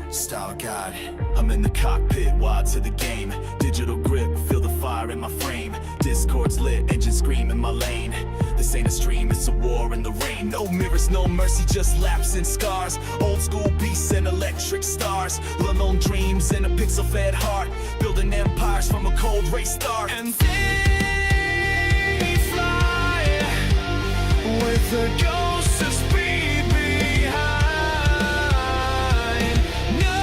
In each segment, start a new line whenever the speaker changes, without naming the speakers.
Style God, I'm in the cockpit, wide to the game. Digital grip, feel the fire in my frame. Discord's lit, engine scream in my lane. This ain't a stream, it's a war in the rain. No mirrors, no mercy, just laps and scars. Old school beasts and electric stars. Little dreams in a pixel-fed heart. Building empires from a cold race start. And they fly with the ghost of speed behind. No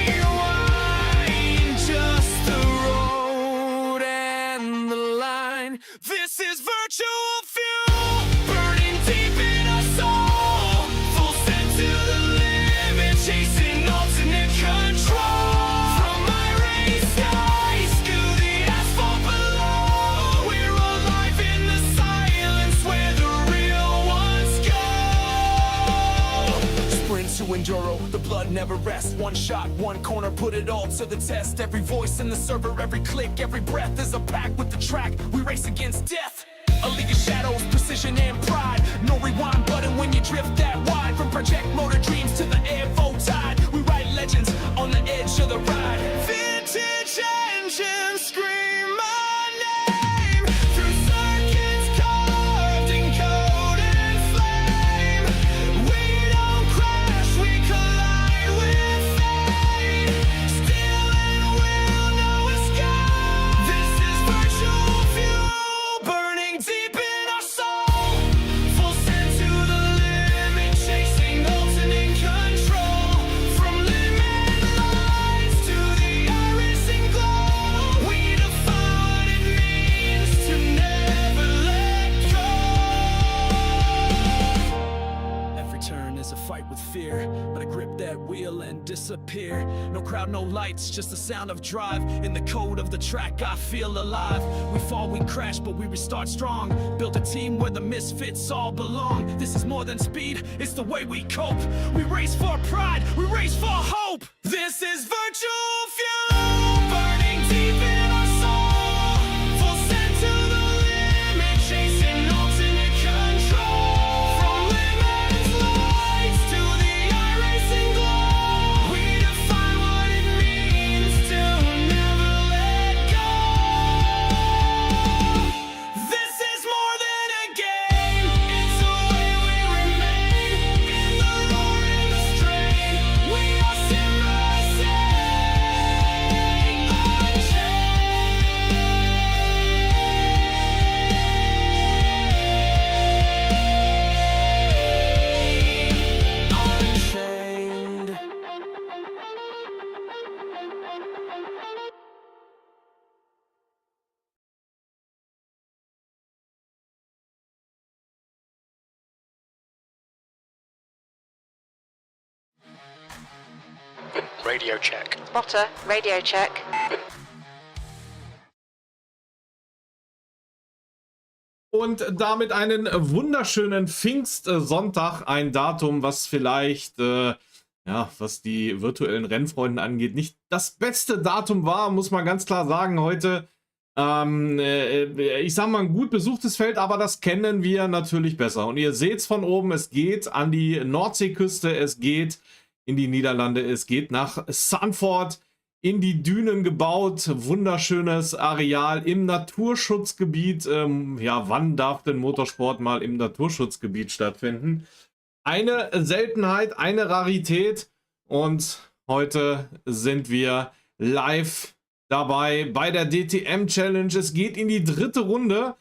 rewind, just the road and the line. This is virtual fuel, burning deep in our soul. Full send to the limit, chasing ultimate control. From my raised skies to the asphalt below, we're alive in the silence where the real ones go. Sprint to enduro, the blood never rests. One shot, one corner, put it all to the test. Every voice in the server, every click, every breath is a pact with the track. We race against death. A league of shadows, precision and pride. No rewind button when you drift that wide. From project motor dreams to the airflow tide, we write legends on the edge of the ride. Vintage engines scream my name through circuits carved in code and flame. We don't crash, we collide with fate. Still and will no escape. This is virtual fuel, burning deep in our soul. Full send to the limit, chasing ultimate control. From limit lines to the irising glow, we define what it means to never let go. Every turn is a fight with fear, but I grip that wheel and disappear. No crowd, no lights, just the sound of drive. In the code of the track, I feel alive. We fall, we crash, but we restart strong. Build a team where the misfits all belong. This is more than speed, it's the way we cope. We race for pride, we race for hope. This is virtual fuel, burning deep in our soul. Full send to the limit, chasing ultimate control. From limitless lights to the irising glow, we define what it means to never let go. This is more than a game, it's the way we remain. In the roar and the strain, we are unchained.
Radio check.
Spotter, radio check.
Und damit einen wunderschönen Pfingstsonntag, ein Datum, was vielleicht, was die virtuellen Rennfreunden angeht, nicht das beste Datum war, muss man ganz klar sagen heute. Ich sag mal, ein gut besuchtes Feld, aber das kennen wir natürlich besser. Und ihr seht es von oben, es geht an die Nordseeküste, es geht in die Niederlande, es geht nach Zandvoort, in die Dünen gebaut, wunderschönes Areal im Naturschutzgebiet. Wann darf denn Motorsport mal im Naturschutzgebiet stattfinden? Eine Seltenheit, eine Rarität, und heute sind wir live dabei bei der DTM Challenge. Es geht in die dritte Runde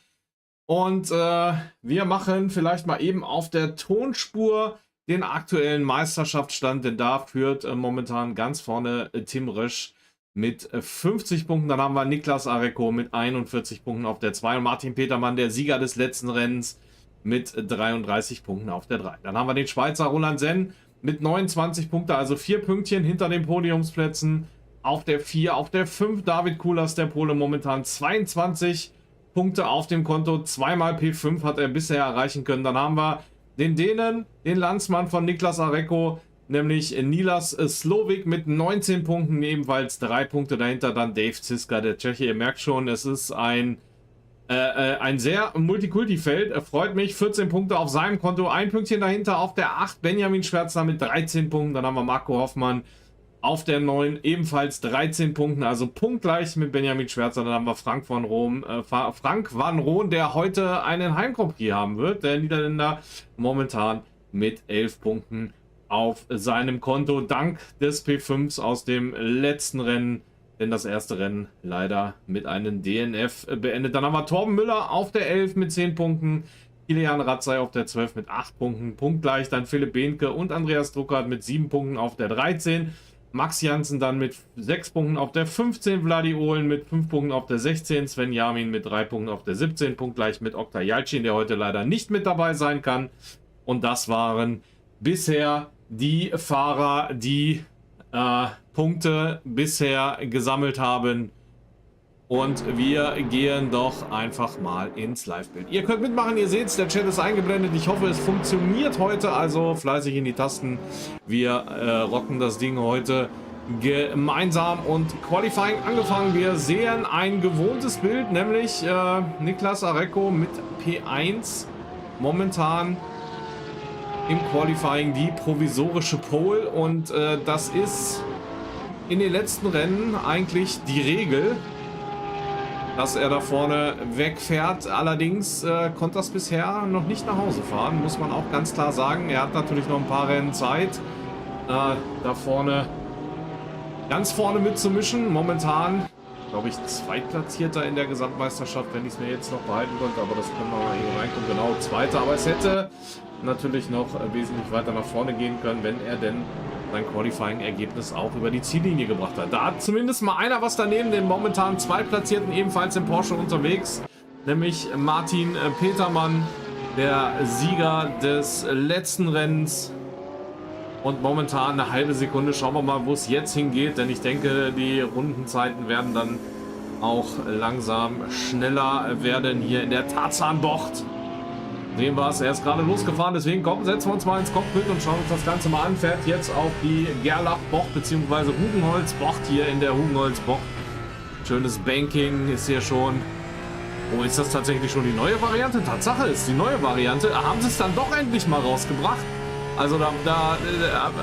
und wir machen vielleicht mal eben auf der Tonspur den aktuellen Meisterschaftsstand, denn da führt momentan ganz vorne Tim Rösch mit 50 Punkten. Dann haben wir Niklas Areco mit 41 Punkten auf der 2 und Martin Petermann, der Sieger des letzten Rennens, mit 33 Punkten auf der 3. Dann haben wir den Schweizer Roland Senn mit 29 Punkten, also 4 Pünktchen hinter den Podiumsplätzen. Auf der 4, auf der 5 David Kulas, der Pole, momentan 22 Punkte auf dem Konto. Zweimal P5 hat er bisher erreichen können. Dann haben wir den Dänen, den Landsmann von Niklas Areco, nämlich Nilas Slovik mit 19 Punkten, ebenfalls 3 Punkte dahinter dann Dave Ziska, der Tscheche. Ihr merkt schon, es ist ein ein sehr Multikulti-Feld. Freut mich. 14 Punkte auf seinem Konto. Ein Pünktchen dahinter auf der 8. Benjamin Schwärzer mit 13 Punkten. Dann haben wir Marco Hoffmann auf der 9. Ebenfalls 13 Punkten. Also punktgleich mit Benjamin Schwärzer. Dann haben wir Frank van Roon, der heute einen Heim-Grand Prix haben wird. Der Niederländer momentan mit 11 Punkten auf seinem Konto. Dank des P5s aus dem letzten Rennen. Denn das erste Rennen leider mit einem DNF beendet. Dann haben wir Torben Müller auf der 11 mit 10 Punkten. Kilian Ratzay auf der 12 mit 8 Punkten. Punktgleich dann Philipp Behnke und Andreas Druckert mit 7 Punkten auf der 13. Max Janssen dann mit 6 Punkten auf der 15. Vladi Ohlen mit 5 Punkten auf der 16. Sven Jamin mit 3 Punkten auf der 17. Punktgleich mit Oktay Yalcin, der heute leider nicht mit dabei sein kann. Und das waren bisher die Fahrer, die Punkte bisher gesammelt haben. Und wir gehen doch einfach mal ins Live-Bild. Ihr könnt mitmachen, ihr seht es, der Chat ist eingeblendet. Ich hoffe, es funktioniert heute, also fleißig in die Tasten. Wir rocken das Ding heute gemeinsam und Qualifying angefangen. Wir sehen ein gewohntes Bild, nämlich Niklas Arecko mit P1 momentan im Qualifying die provisorische Pole und das ist in den letzten Rennen eigentlich die Regel, dass er da vorne wegfährt. Allerdings konnte das bisher noch nicht nach Hause fahren, muss man auch ganz klar sagen. Er hat natürlich noch ein paar Rennen Zeit, da vorne ganz vorne mitzumischen. Momentan, glaube ich, Zweitplatzierter in der Gesamtmeisterschaft, wenn ich es mir jetzt noch behalten konnte, aber das können wir mal hier reinkommen. Genau, Zweiter, aber es hätte natürlich noch wesentlich weiter nach vorne gehen können, wenn er denn sein Qualifying-Ergebnis auch über die Ziellinie gebracht hat. Da hat zumindest mal einer was daneben, den momentan Zweitplatzierten ebenfalls im Porsche unterwegs, nämlich Martin Petermann, der Sieger des letzten Rennens. Und momentan eine halbe Sekunde. Schauen wir mal, wo es jetzt hingeht, denn ich denke, die Rundenzeiten werden dann auch langsam schneller werden hier in der Tarzanbocht. Sehen wir es, er ist gerade losgefahren, deswegen komm, setzen wir uns mal ins Cockpit und schauen uns das Ganze mal an. Fährt jetzt auf die Gerlach-Bocht bzw. Hugenholz-Bocht hier in der Hugenholz-Bocht. Schönes Banking ist hier schon. Oh, ist das tatsächlich schon die neue Variante? Tatsache ist die neue Variante. Haben sie es dann doch endlich mal rausgebracht? Also da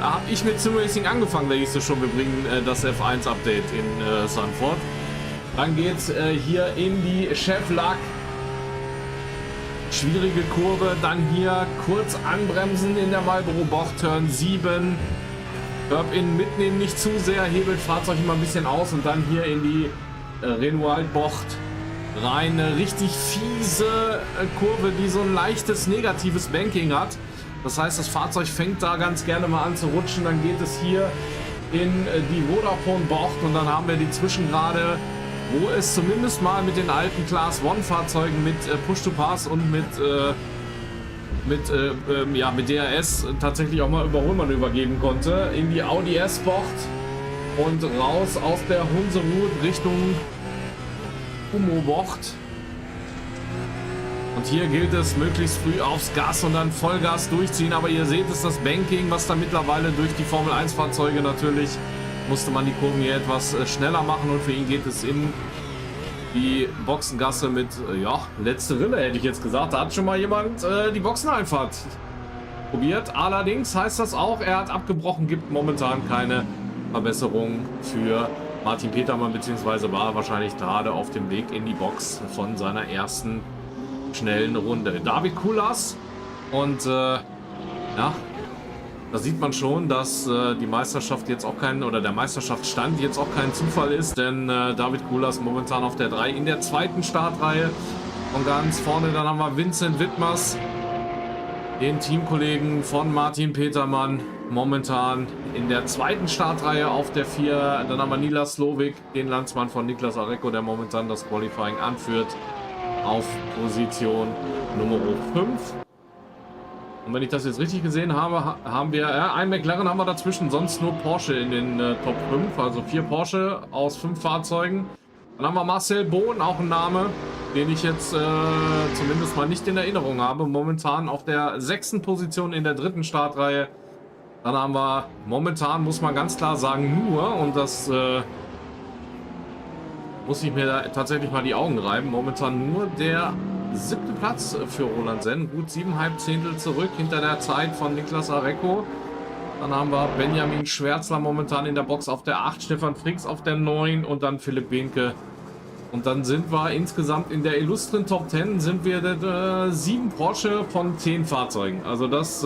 habe ich mit Simracing angefangen, da hieß es schon, wir bringen das F1-Update in Sanford. Dann geht es hier in die Cheflack. Schwierige Kurve, dann hier kurz anbremsen in der Marlboro-Bocht, Turn 7. Curb-In mitnehmen, nicht zu sehr, hebelt Fahrzeug immer ein bisschen aus und dann hier in die Renoir-Bocht rein. Eine richtig fiese Kurve, die so ein leichtes negatives Banking hat. Das heißt, das Fahrzeug fängt da ganz gerne mal an zu rutschen. Dann geht es hier in die Vodafone-Bocht und dann haben wir die Zwischengrade, wo es zumindest mal mit den alten Class 1 Fahrzeugen mit Push-to-Pass und mit DRS tatsächlich auch mal Überholmanöver geben konnte. In die Audi S-Bocht und raus aus der Hunserud Richtung Humo-Bocht. Und hier gilt es, möglichst früh aufs Gas und dann Vollgas durchziehen. Aber ihr seht es, das Banking, was da mittlerweile durch die Formel 1 Fahrzeuge natürlich, musste man die Kurven hier etwas schneller machen. Und für ihn geht es in die Boxengasse mit, ja, letzte Rille hätte ich jetzt gesagt. Da hat schon mal jemand die Boxeneinfahrt probiert. Allerdings heißt das auch, er hat abgebrochen, gibt momentan keine Verbesserung für Martin Petermann, beziehungsweise war wahrscheinlich gerade auf dem Weg in die Box von seiner ersten schnellen Runde. David Kulas und ja, da sieht man schon, dass die Meisterschaft jetzt auch kein, oder der Meisterschaftsstand jetzt auch kein Zufall ist, denn David Kulas momentan auf der 3 in der zweiten Startreihe und ganz vorne dann haben wir Vincent Wittmers, den Teamkollegen von Martin Petermann, momentan in der zweiten Startreihe auf der 4. Dann haben wir Nila Slowik, den Landsmann von Niklas Arecko, der momentan das Qualifying anführt, auf Position Nummer 5. Und wenn ich das jetzt richtig gesehen habe, haben wir ein McLaren haben wir dazwischen, sonst nur Porsche in den Top 5, also 4 Porsche aus 5 Fahrzeugen. Dann haben wir Marcel Bohn, auch ein Name, den ich jetzt zumindest mal nicht in Erinnerung habe. Momentan auf der 6. Position in der 3. Startreihe. Dann haben wir momentan, muss man ganz klar sagen, nur, und das muss ich mir da tatsächlich mal die Augen reiben. Momentan nur der 7. Platz für Roland Senn. Gut 7,5 Zehntel zurück hinter der Zeit von Niklas Arecko. Dann haben wir Benjamin Schwärzler momentan in der Box auf der 8, Stefan Fricks auf der 9 und dann Philipp Behnke. Und dann sind wir insgesamt in der illustren Top 10 sind wir 7 Porsche von 10 Fahrzeugen. Also das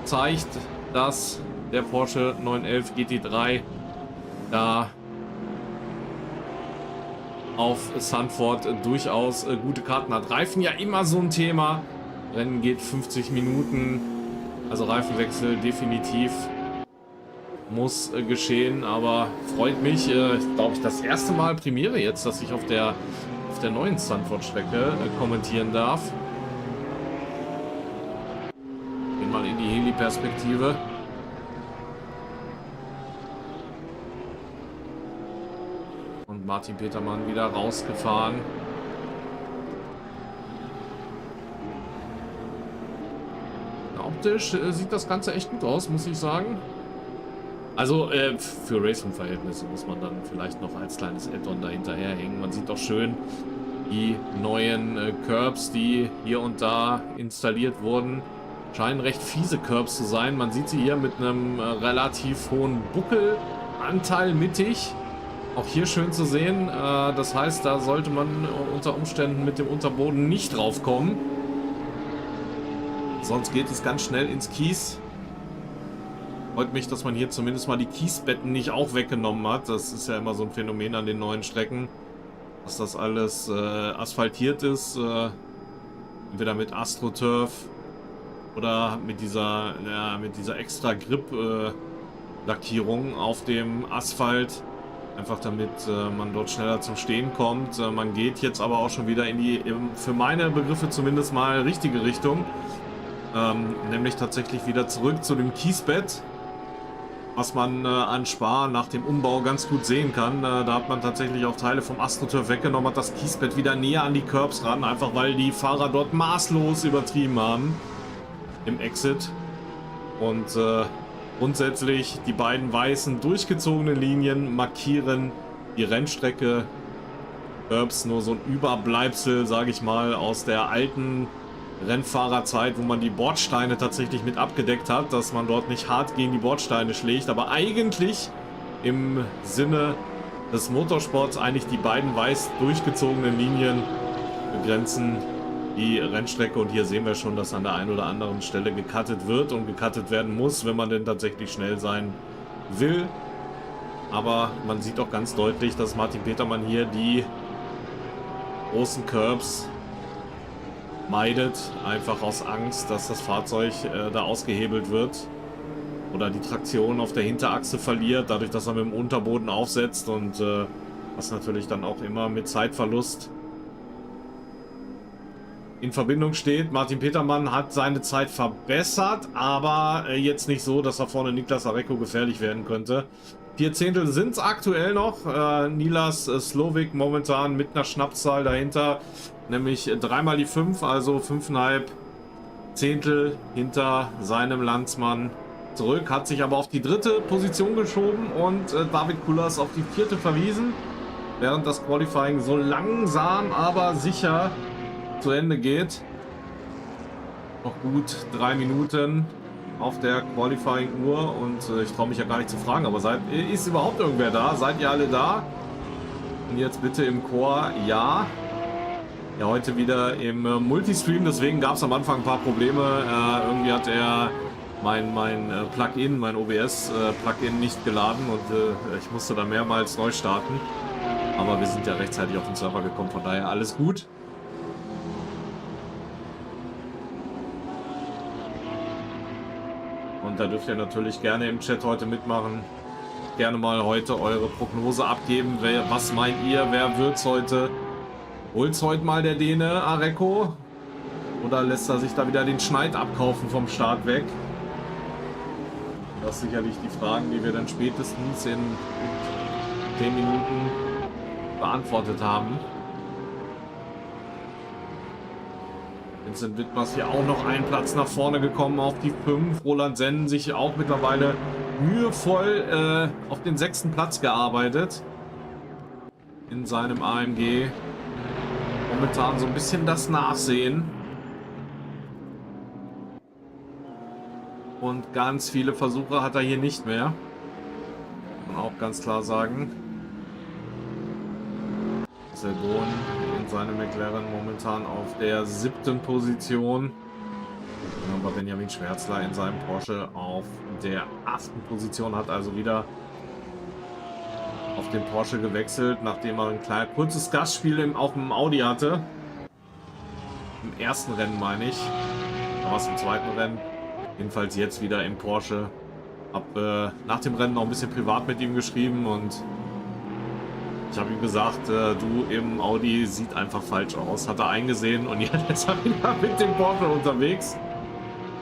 zeigt, dass der Porsche 911 GT3 da auf Zandvoort durchaus gute Karten hat. Reifen ja immer so ein Thema. Rennen geht 50 Minuten. Also Reifenwechsel definitiv muss geschehen. Aber freut mich, glaube ich, das erste Mal Premiere jetzt, dass ich auf der neuen Zandvoort-Strecke kommentieren darf. Gehen mal in die Heli-Perspektive. Und Martin Petermann wieder rausgefahren. Optisch sieht das Ganze echt gut aus, muss ich sagen. Also für Racing-Verhältnisse muss man dann vielleicht noch als kleines Add-on dahinterher hängen. Man sieht doch schön die neuen Curbs, die hier und da installiert wurden. Scheinen recht fiese Curbs zu sein. Man sieht sie hier mit einem relativ hohen Buckelanteil mittig. Auch hier schön zu sehen. Das heißt, da sollte man unter Umständen mit dem Unterboden nicht draufkommen. Sonst geht es ganz schnell ins Kies. Freut mich, dass man hier zumindest mal die Kiesbetten nicht auch weggenommen hat. Das ist ja immer so ein Phänomen an den neuen Strecken, dass das alles asphaltiert ist. Entweder mit AstroTurf oder mit dieser extra Grip-Lackierung auf dem Asphalt. Einfach damit man dort schneller zum Stehen kommt. Man geht jetzt aber auch schon wieder in die, für meine Begriffe zumindest mal, richtige Richtung. Nämlich tatsächlich wieder zurück zu dem Kiesbett, was man an Spa nach dem Umbau ganz gut sehen kann. Da hat man tatsächlich auch Teile vom AstroTurf weggenommen, hat das Kiesbett wieder näher an die Curbs ran, einfach weil die Fahrer dort maßlos übertrieben haben im Exit. Und grundsätzlich die beiden weißen durchgezogenen Linien markieren die Rennstrecke. Curbs nur so ein Überbleibsel, sage ich mal, aus der alten Rennfahrerzeit, wo man die Bordsteine tatsächlich mit abgedeckt hat, dass man dort nicht hart gegen die Bordsteine schlägt, aber eigentlich im Sinne des Motorsports eigentlich die beiden weiß durchgezogenen Linien begrenzen die Rennstrecke. Und hier sehen wir schon, dass an der einen oder anderen Stelle gecuttet wird und gecuttet werden muss, wenn man denn tatsächlich schnell sein will. Aber man sieht auch ganz deutlich, dass Martin Petermann hier die großen Curbs meidet, einfach aus Angst, dass das Fahrzeug da ausgehebelt wird oder die Traktion auf der Hinterachse verliert, dadurch, dass er mit dem Unterboden aufsetzt und was natürlich dann auch immer mit Zeitverlust in Verbindung steht. Martin Petermann hat seine Zeit verbessert, aber jetzt nicht so, dass er vorne Niklas Arecko gefährlich werden könnte. 4 Zehntel sind es aktuell noch. Nilas Slovik momentan mit einer Schnapszahl dahinter, nämlich dreimal die 5, also 5,5 Zehntel hinter seinem Landsmann zurück. Hat sich aber auf die 3. Position geschoben und David Kulas auf die 4. verwiesen, während das Qualifying so langsam, aber sicher zu Ende geht. Noch gut 3 Minuten auf der Qualifying-Uhr und ich traue mich ja gar nicht zu fragen, aber ist überhaupt irgendwer da? Seid ihr alle da? Und jetzt bitte im Chor ja. Ja, heute wieder im Multistream, deswegen gab es am Anfang ein paar Probleme. Irgendwie hat er mein Plugin, mein OBS-Plugin nicht geladen und ich musste da mehrmals neu starten. Aber wir sind ja rechtzeitig auf den Server gekommen, von daher alles gut. Und da dürft ihr natürlich gerne im Chat heute mitmachen. Gerne mal heute eure Prognose abgeben. Was meint ihr? Wer wird's heute? Holt's heute mal der Däne Arecko? Oder lässt er sich da wieder den Schneid abkaufen vom Start weg? Das sind sicherlich die Fragen, die wir dann spätestens in 10 Minuten beantwortet haben. Vincent Wittmers hier auch noch einen Platz nach vorne gekommen auf die 5. Roland Senn sich auch mittlerweile mühevoll auf den 6. Platz gearbeitet. in seinem AMG. Momentan so ein bisschen das Nachsehen. Und ganz viele Versuche hat er hier nicht mehr. Kann man auch ganz klar sagen. Selbon in seinem McLaren momentan auf der 7. Position. Dann haben wir Benjamin Schwärzler in seinem Porsche auf der 8. Position. Hat also wieder auf den Porsche gewechselt, nachdem er ein kurzes Gastspiel auch im Audi hatte. Im ersten Rennen meine ich. Da war es im zweiten Rennen. Jedenfalls jetzt wieder im Porsche. Hab nach dem Rennen noch ein bisschen privat mit ihm geschrieben und ich habe ihm gesagt, du im Audi sieht einfach falsch aus. Hat er eingesehen und jetzt ist er wieder mit dem Porsche unterwegs.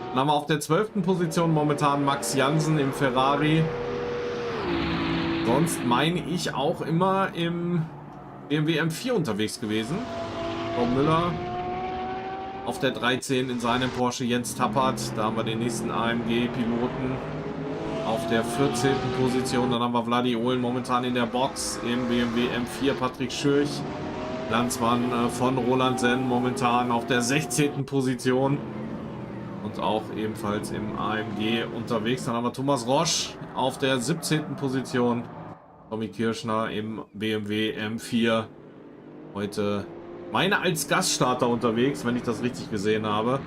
Dann haben wir auf der 12. Position momentan Max Jansen im Ferrari. Sonst meine ich auch immer im BMW M4 unterwegs gewesen. Tom Müller auf der 13 in seinem Porsche, Jens Tappert. Da haben wir den nächsten AMG-Piloten. Auf der 14. Position, dann haben wir Vladi Ohlen momentan in der Box im BMW M4, Patrick Schürch, Landsmann von Roland Senn momentan auf der 16. Position und auch ebenfalls im AMG unterwegs. Dann haben wir Thomas Roche auf der 17. Position, Tommy Kirschner im BMW M4, heute meine als Gaststarter unterwegs, wenn ich das richtig gesehen habe.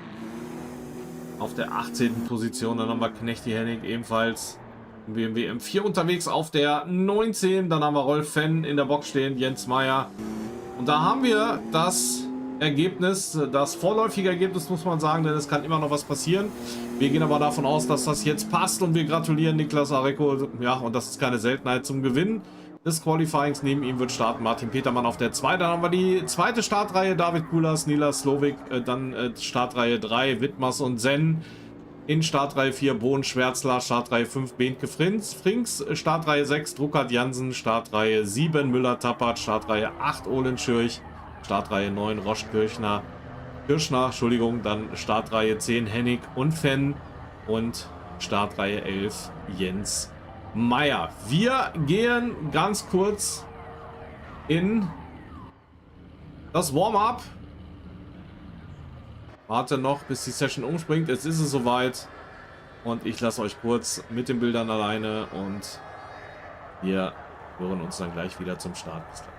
Auf der 18. Position, dann haben wir Knechti Hennig ebenfalls im BMW M4 unterwegs auf der 19. Dann haben wir Rolf Fenn in der Box stehen, Jens Meyer. Und da haben wir das Ergebnis, das vorläufige Ergebnis muss man sagen, denn es kann immer noch was passieren. Wir gehen aber davon aus, dass das jetzt passt und wir gratulieren Niklas Areco, ja, und das ist keine Seltenheit, zum Gewinn des Qualifyings. Neben ihm wird starten Martin Petermann auf der 2. Dann haben wir die zweite Startreihe, David Kulas, Nila Slowik, dann Startreihe 3, Wittmers und Senn. In Startreihe 4 Bohn Schwärzler, Startreihe 5 Behnke Frings, Startreihe 6 Druckert Jansen, Startreihe 7 Müller Tappert, Startreihe 8 Ohlen Schürch, Startreihe 9 Roche Kirschner, dann Startreihe 10 Hennig und Fenn und Startreihe 11 Jens Meyer. Wir gehen ganz kurz in das Warm-up. Warte noch, bis die Session umspringt. Jetzt ist es soweit. Und ich lasse euch kurz mit den Bildern alleine. Und wir hören uns dann gleich wieder zum Start. Bis gleich.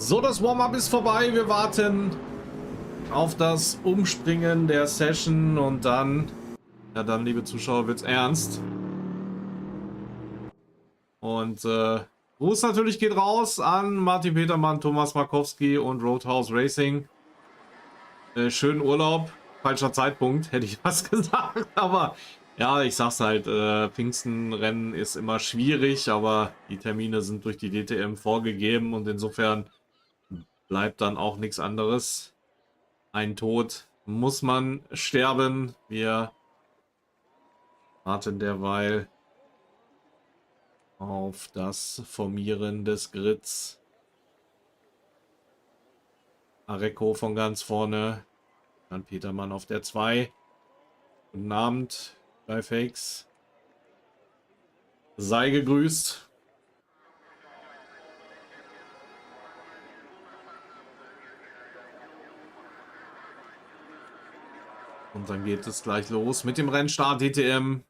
So, das Warm-up ist vorbei. Wir warten auf das Umspringen der Session und dann, ja dann, liebe Zuschauer, wird's ernst. Und Gruß natürlich geht raus an Martin Petermann, Thomas Markowski und Roadhouse Racing. Schönen Urlaub. Falscher Zeitpunkt, hätte ich was gesagt. Aber ja, ich sag's halt, Pfingstenrennen ist immer schwierig, aber die Termine sind durch die DTM vorgegeben und insofern bleibt dann auch nichts anderes. Ein Tod muss man sterben. Wir warten derweil auf das Formieren des Grids. Areco von ganz vorne. Dann Petermann auf der 2. Guten Abend bei Fakes. Sei gegrüßt. Und dann geht es gleich los mit dem Rennstart DTM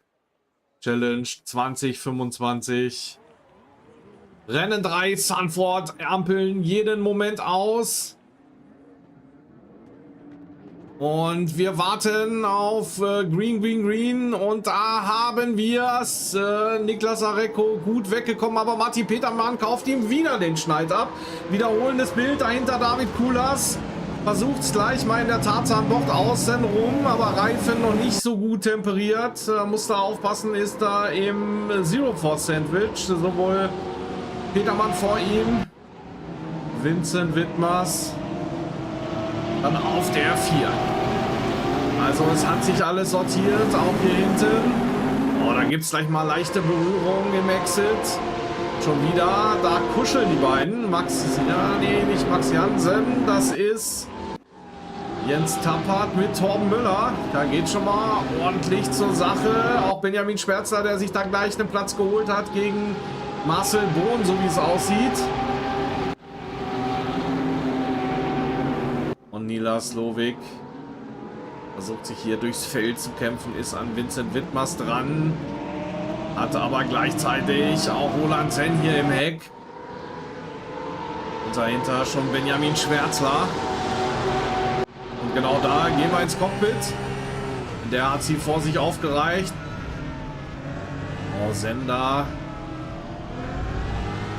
Challenge 2025. Rennen 3, Zandvoort, Ampeln jeden Moment aus. Und wir warten auf Green. Und da haben wir es. Niklas Areco gut weggekommen, aber Martin Petermann kauft ihm wieder den Schneid ab. Wiederholendes Bild, dahinter David Kulas. Versucht es gleich mal in der Tarzanbocht außen rum, aber Reifen noch nicht so gut temperiert. Muss da aufpassen, ist da im Zero Force Sandwich. Sowohl Petermann vor ihm, Vincent Wittmers dann auf der 4. Also es hat sich alles sortiert, auch hier hinten. Oh, da gibt es gleich mal leichte Berührung im Exit. Schon wieder, da kuscheln die beiden. Max, ja, nee, nicht Max Jansen, das ist Jens Tappert mit Torben Müller. Da geht schon mal ordentlich zur Sache. Auch Benjamin Schwärzer, der sich da gleich einen Platz geholt hat gegen Marcel Bohn, so wie es aussieht. Und Nila Slowik versucht sich hier durchs Feld zu kämpfen, ist an Vincent Wittmers dran. Hatte aber gleichzeitig auch Roland Senn hier im Heck. Und dahinter schon Benjamin Schwärzler. Und genau da gehen wir ins Cockpit. Der hat sie vor sich aufgereicht. Oh, Sender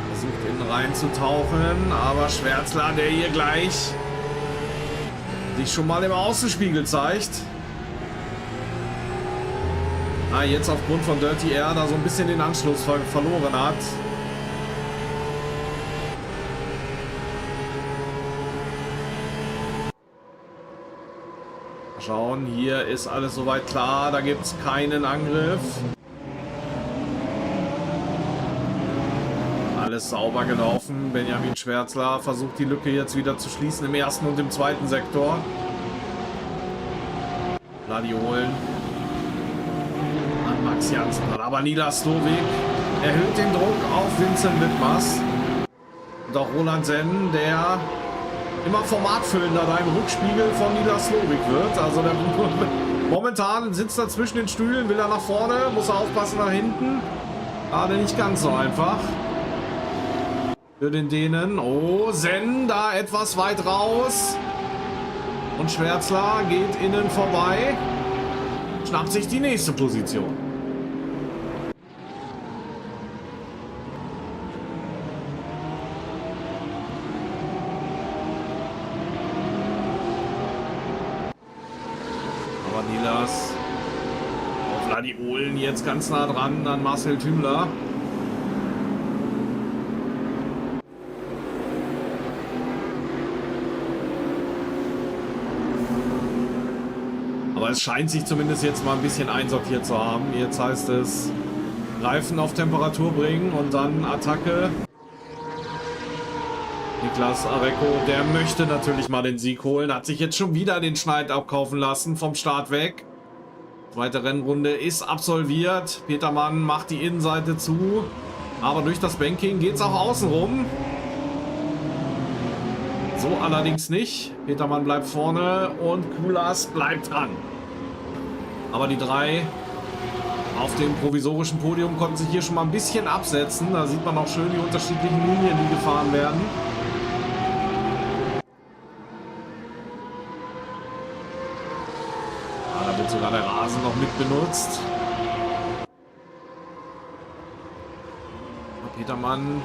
versucht innen reinzutauchen. Aber Schwärzler, der hier gleich sich schon mal im Außenspiegel zeigt. Jetzt aufgrund von Dirty Air da so ein bisschen den Anschluss verloren hat. Mal schauen, hier ist alles soweit klar, da gibt es keinen Angriff. Alles sauber gelaufen. Benjamin Schwärzler versucht die Lücke jetzt wieder zu schließen im ersten und im zweiten Sektor. Vladi holen. An Max Jansen. Aber Nila Slowik erhöht den Druck auf Vincent Wittmers. Und auch Roland Senn, der immer formatfüllender da im Rückspiegel von Nila Slowik wird. Also der momentan sitzt er zwischen den Stühlen, will er nach vorne, muss er aufpassen nach hinten. Gerade nicht ganz so einfach. Für den Dänen. Oh, Senn da etwas weit raus. Und Schwärzler geht innen vorbei. Schnappt sich die nächste Position. Aber Nilas auf Vladi Ohlen jetzt ganz nah dran an Marcel Tümmler. Aber es scheint sich zumindest jetzt mal ein bisschen einsortiert zu haben. Jetzt heißt es Reifen auf Temperatur bringen und dann Attacke. Niklas Areco, der möchte natürlich mal den Sieg holen. Hat sich jetzt schon wieder den Schneid abkaufen lassen vom Start weg. Zweite Rennrunde ist absolviert. Petermann macht die Innenseite zu. Aber durch das Banking geht es auch außen rum. So allerdings nicht. Petermann bleibt vorne und Kulas bleibt dran. Aber die drei auf dem provisorischen Podium konnten sich hier schon mal ein bisschen absetzen. Da sieht man auch schön die unterschiedlichen Linien, die gefahren werden. da der Rasen noch mit benutzt. Petermann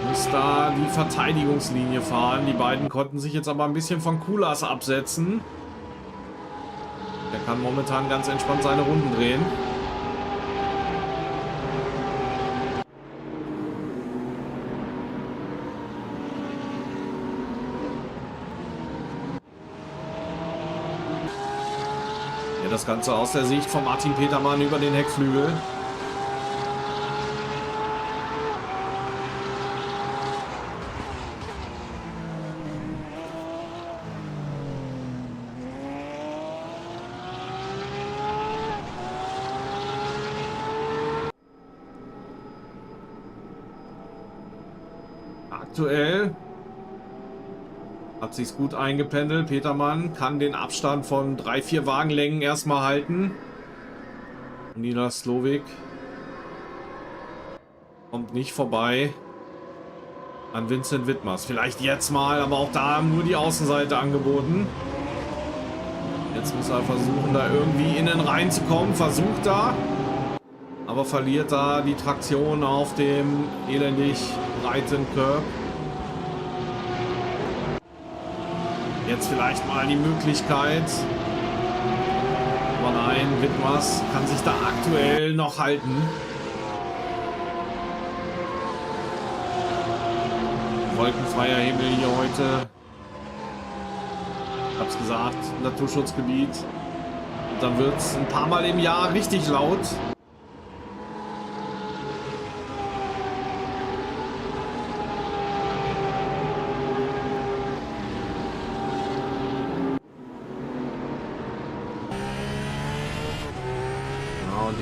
muss da die Verteidigungslinie fahren. Die beiden konnten sich jetzt aber ein bisschen von Kulas absetzen. Der kann momentan ganz entspannt seine Runden drehen. Ja, das Ganze aus der Sicht von Martin Petermann über den Heckflügel. Aktuell hat sich's gut eingependelt. Petermann kann den Abstand von 3-4 Wagenlängen erstmal halten. Nina Slowik kommt nicht vorbei an Vincent Wittmers. Vielleicht jetzt mal, aber auch da nur die Außenseite angeboten. Jetzt muss er versuchen, da irgendwie innen reinzukommen. Versucht da, aber verliert da die Traktion auf dem elendig breiten Curb. Jetzt vielleicht mal die Möglichkeit. Aber nein, Wittmers kann sich da aktuell noch halten. Wolkenfreier Himmel hier heute. Ich hab's gesagt, Naturschutzgebiet. Und dann wird's ein paar Mal im Jahr richtig laut.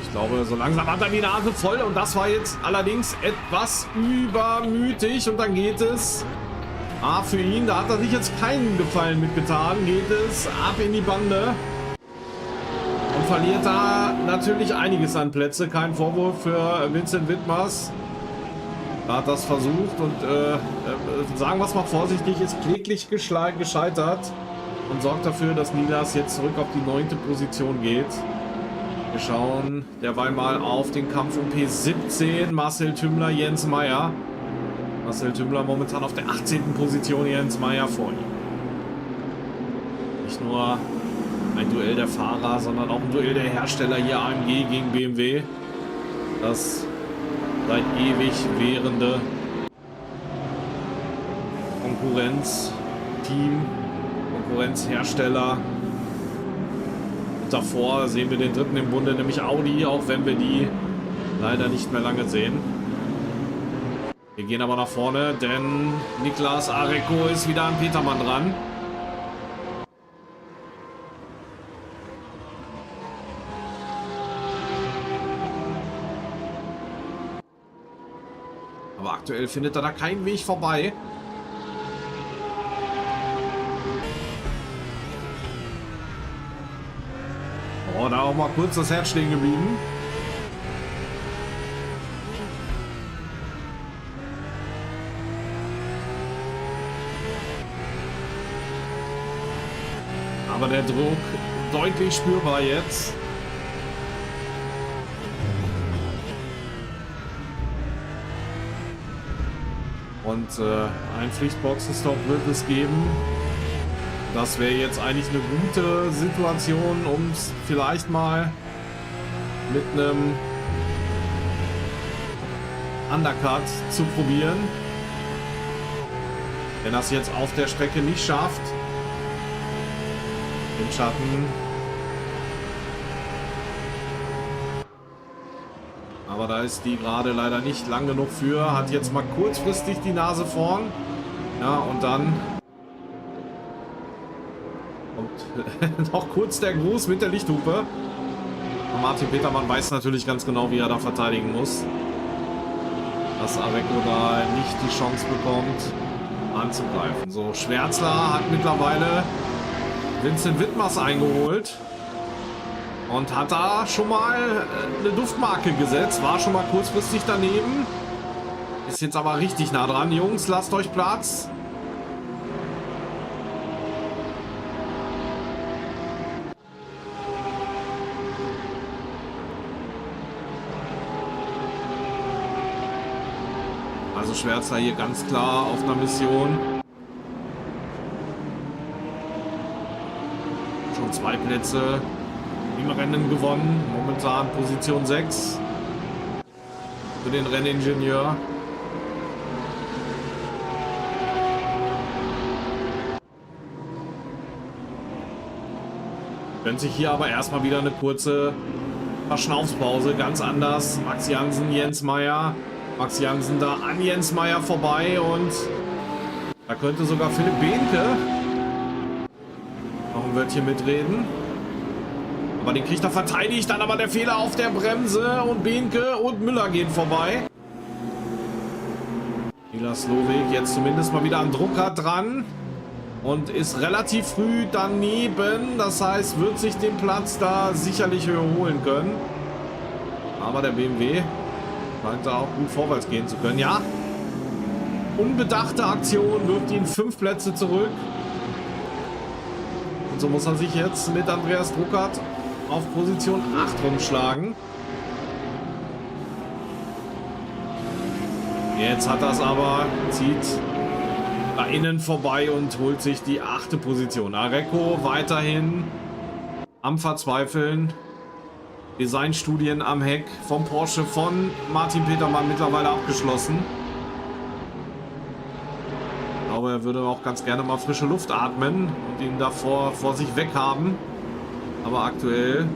Ich glaube, so langsam hat er die Nase voll und das war jetzt allerdings etwas übermütig und dann geht es für ihn, da hat er sich jetzt keinen Gefallen mitgetan, geht es ab in die Bande und verliert da natürlich einiges an Plätze, kein Vorwurf für Vincent Wittmers, er hat das versucht und sagen wir es mal vorsichtig, ist kläglich gescheitert und sorgt dafür, dass Nilas jetzt zurück auf die 9. Position geht. Wir schauen derweil mal auf den Kampf um P17. Marcel Tümmler, Jens Meyer. Marcel Tümmler momentan auf der 18. Position, Jens Meyer vor ihm. Nicht nur ein Duell der Fahrer, sondern auch ein Duell der Hersteller hier AMG gegen BMW. Das seit ewig währende Konkurrenzteam, Konkurrenzhersteller. Davor sehen wir den dritten im Bunde, nämlich Audi, auch wenn wir die leider nicht mehr lange sehen. Wir gehen aber nach vorne, denn Niklas Areco ist wieder an Petermann dran. Aber aktuell findet er da keinen Weg vorbei. Oh, da auch mal kurz das Herz stehen geblieben. Aber der Druck deutlich spürbar jetzt. Und ein Pflichtboxenstopp wird es geben. Das wäre jetzt eigentlich eine gute Situation, um es vielleicht mal mit einem Undercut zu probieren. Wenn das jetzt auf der Strecke nicht schafft, im Schatten. Aber da ist die gerade leider nicht lang genug für. Hat jetzt mal kurzfristig die Nase vorn. Ja, und dann kommt noch kurz der Gruß mit der Lichthupe. Und Martin Petermann weiß natürlich ganz genau, wie er da verteidigen muss. Dass Areco da nicht die Chance bekommt, anzugreifen. So, Schwärzler hat mittlerweile Vincent Wittmers eingeholt. Und hat da schon mal eine Duftmarke gesetzt. War schon mal kurzfristig daneben. Ist jetzt aber richtig nah dran. Jungs, lasst euch Platz. Also Schwärzer hier ganz klar auf einer Mission. Schon 2 Plätze im Rennen gewonnen. Momentan Position 6 für den Renningenieur. Gönnt sich hier aber erstmal wieder eine kurze Verschnaufspause. Ganz anders. Max Jansen, Jens Meyer. Max Jansen da an Jens Meyer vorbei und da könnte sogar Philipp Behnke noch ein Wörtchen mitreden. Aber den kriegt er verteidigt, dann aber der Fehler auf der Bremse und Behnke und Müller gehen vorbei. Mila Slowik jetzt zumindest mal wieder am Drucker dran und ist relativ früh daneben. Das heißt, wird sich den Platz da sicherlich überholen können. Aber der BMW scheint da auch gut vorwärts gehen zu können. Ja, unbedachte Aktion wirft ihn 5 Plätze zurück. Und so muss er sich jetzt mit Andreas Druckert auf Position 8 rumschlagen. Jetzt hat er es aber, zieht da innen vorbei und holt sich die 8. Position. Areco weiterhin am Verzweifeln. Designstudien am Heck vom Porsche von Martin Petermann mittlerweile abgeschlossen. Ich glaube, er würde auch ganz gerne mal frische Luft atmen und ihn davor vor sich weg haben. Aber aktuell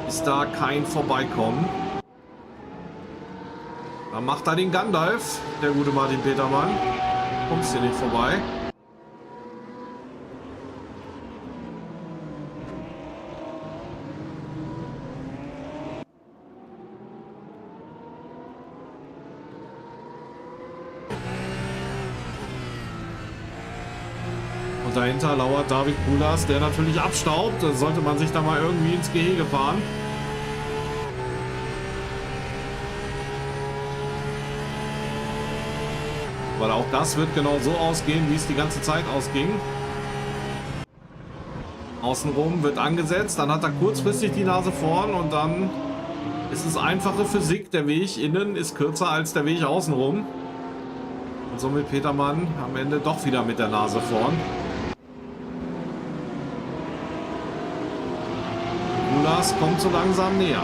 ist da kein Vorbeikommen. Dann macht er den Gandalf, der gute Martin Petermann. Kommst hier nicht vorbei. Und dahinter lauert David Kulas, der natürlich abstaubt. Da sollte man sich da mal irgendwie ins Gehege fahren. Weil auch das wird genau so ausgehen, wie es die ganze Zeit ausging. Außenrum wird angesetzt, dann hat er kurzfristig die Nase vorn und dann ist es einfache Physik. Der Weg innen ist kürzer als der Weg außenrum. Und somit Petermann am Ende doch wieder mit der Nase vorn. Kulas kommt so langsam näher.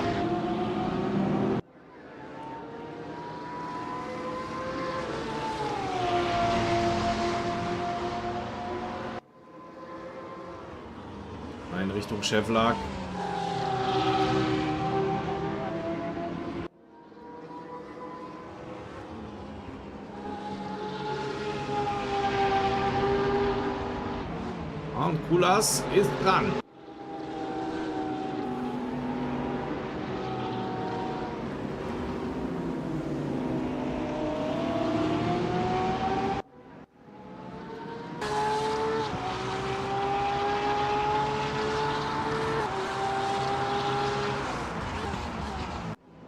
In Richtung Schewlag. Und Kulas ist dran.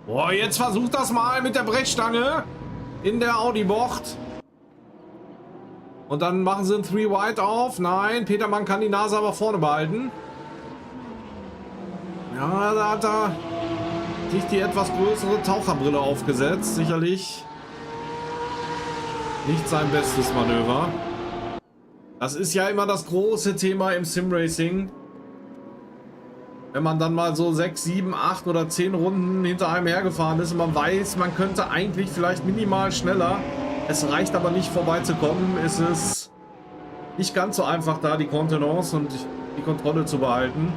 Boah, jetzt versucht das mal mit der Brechstange in der Audi-Bocht. Und dann machen sie ein 3 Wide auf. Nein, Petermann kann die Nase aber vorne behalten. Ja, da hat er sich die etwas größere Taucherbrille aufgesetzt. Sicherlich nicht sein bestes Manöver. Das ist ja immer das große Thema im Simracing. Wenn man dann mal so 6, 7, 8 oder 10 Runden hinter einem hergefahren ist und man weiß, man könnte eigentlich vielleicht minimal schneller, es reicht aber nicht vorbeizukommen, ist es nicht ganz so einfach da die Kontenance und die Kontrolle zu behalten.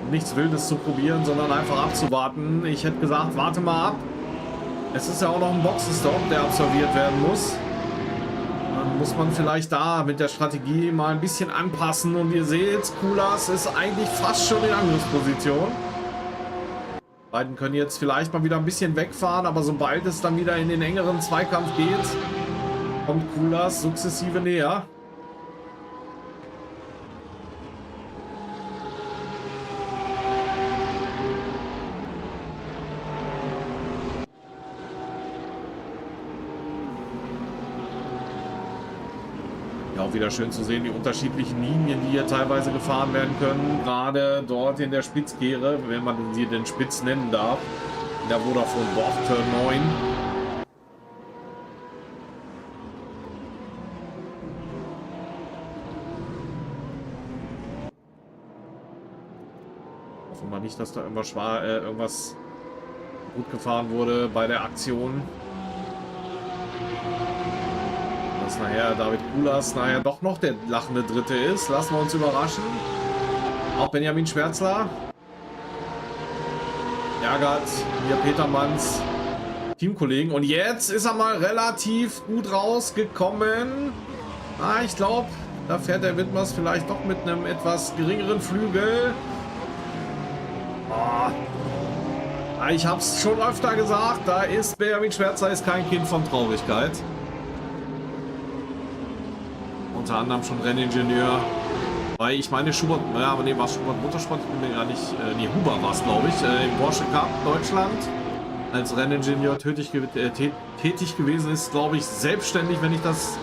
Und nichts Wildes zu probieren, sondern einfach abzuwarten. Ich hätte gesagt, warte mal ab. Es ist ja auch noch ein Boxenstopp, der absolviert werden muss. Dann muss man vielleicht da mit der Strategie mal ein bisschen anpassen. Und ihr seht, Kulas ist eigentlich fast schon in Angriffsposition. Beiden können jetzt vielleicht mal wieder ein bisschen wegfahren, aber sobald es dann wieder in den engeren Zweikampf geht, kommt Kulas sukzessive näher. Auch wieder schön zu sehen, die unterschiedlichen Linien, die hier teilweise gefahren werden können. Gerade dort in der Spitzkehre, wenn man sie denn Spitz nennen darf. In der Vodafone Bocht Turn 9. nicht, dass da irgendwas gut gefahren wurde bei der Aktion. Dass nachher David Kulas nachher doch noch der lachende Dritte ist. Lassen wir uns überraschen. Auch Benjamin Schwärzler ärgert hier Petermanns Teamkollegen. Und jetzt ist er mal relativ gut rausgekommen. Ich glaube, da fährt der Wittmers vielleicht doch mit einem etwas geringeren Flügel. Ich habe es schon öfter gesagt, da ist Benjamin Schwärzler ist kein Kind von Traurigkeit. Unter anderem schon Renningenieur. Weil ich meine Schubert, ja, aber nee, war es Schubert Motorsport? Ich bin mir gar nicht, Huber war es, glaube ich, im Porsche Cup Deutschland. Als Renningenieur tätig gewesen ist, glaube ich, selbstständig, wenn ich das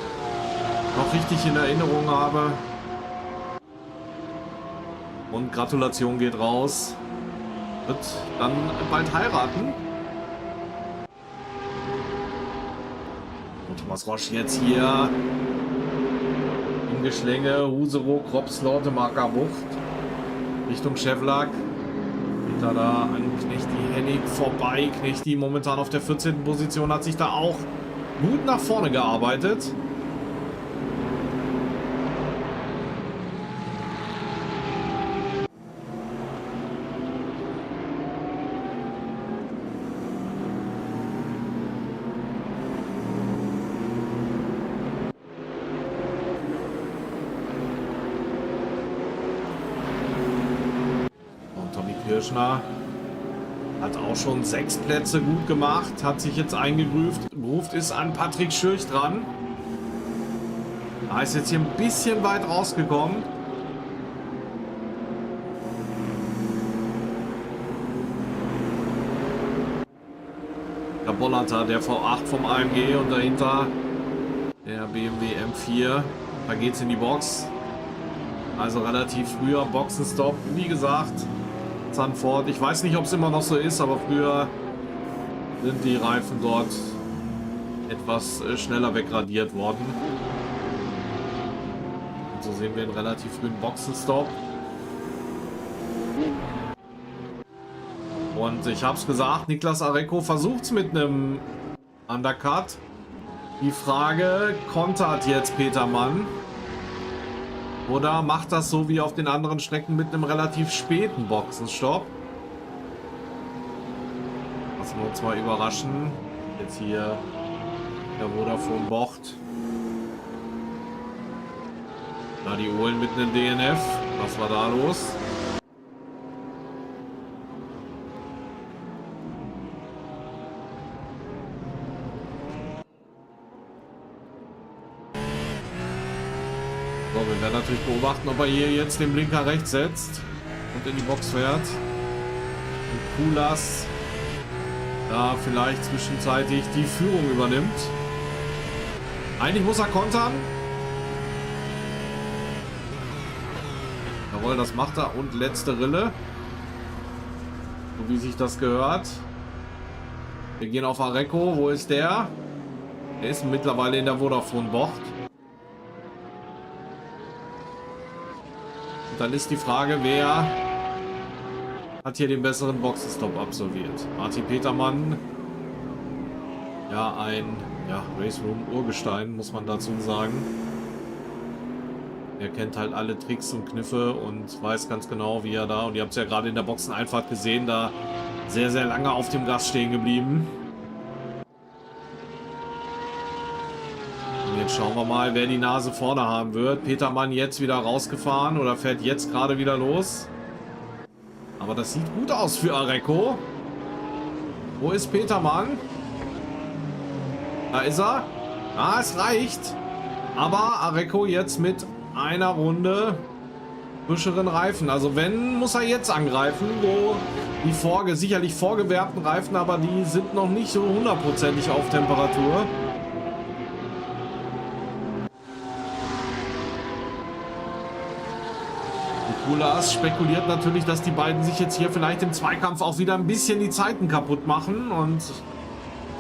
noch richtig in Erinnerung habe. Und Gratulation geht raus. Wird dann bald heiraten. Und Thomas Roche jetzt hier im Geschlänge. Husero, Krops, Lorte, Markerbucht. Richtung Schewlack. Geht da an Knechti Hennig vorbei. Knechti momentan auf der 14. Position hat sich da auch gut nach vorne gearbeitet. Kirschner hat auch schon 6 Plätze gut gemacht, hat sich jetzt eingegroovt, ist an Patrick Schürch dran. Da ist jetzt hier ein bisschen weit rausgekommen. Der Bollata, der V8 vom AMG und dahinter der BMW M4. Da geht's in die Box. Also relativ früher Boxenstopp, wie gesagt. Zandvoort. Ich weiß nicht, ob es immer noch so ist, aber früher sind die Reifen dort etwas schneller wegradiert worden. Und so sehen wir einen relativ frühen Boxenstopp. Und ich habe es gesagt, Niklas Areco versucht es mit einem Undercut. Die Frage, kontert jetzt Petermann? Oder macht das so wie auf den anderen Strecken mit einem relativ späten Boxenstopp? Lassen wir uns mal überraschen. Jetzt hier der Vodafone Bocht. Da die Uhlen mitten im DNF. Was war da los? So, wir werden natürlich beobachten, ob er hier jetzt den Blinker rechts setzt und in die Box fährt. Und Kulas da vielleicht zwischenzeitlich die Führung übernimmt. Eigentlich muss er kontern. Jawohl, das macht er. Und letzte Rille. So wie sich das gehört. Wir gehen auf Areco. Wo ist der? Der ist mittlerweile in der Vodafone-Bocht. Dann ist die Frage, wer hat hier den besseren Boxenstopp absolviert? Martin Petermann, ja, ein Race Room Urgestein, muss man dazu sagen. Er kennt halt alle Tricks und Kniffe und weiß ganz genau, wie er da, und ihr habt es ja gerade in der Boxeneinfahrt gesehen, da sehr, sehr lange auf dem Gas stehen geblieben. Jetzt schauen wir mal, wer die Nase vorne haben wird. Petermann jetzt wieder rausgefahren oder fährt jetzt gerade wieder los. Aber das sieht gut aus für Areco. Wo ist Petermann? Da ist er. Es reicht. Aber Areco jetzt mit einer Runde frischeren Reifen. Also wenn, muss er jetzt angreifen, wo die sicherlich vorgewärmten Reifen, aber die sind noch nicht so hundertprozentig auf Temperatur. Kulas spekuliert natürlich, dass die beiden sich jetzt hier vielleicht im Zweikampf auch wieder ein bisschen die Zeiten kaputt machen und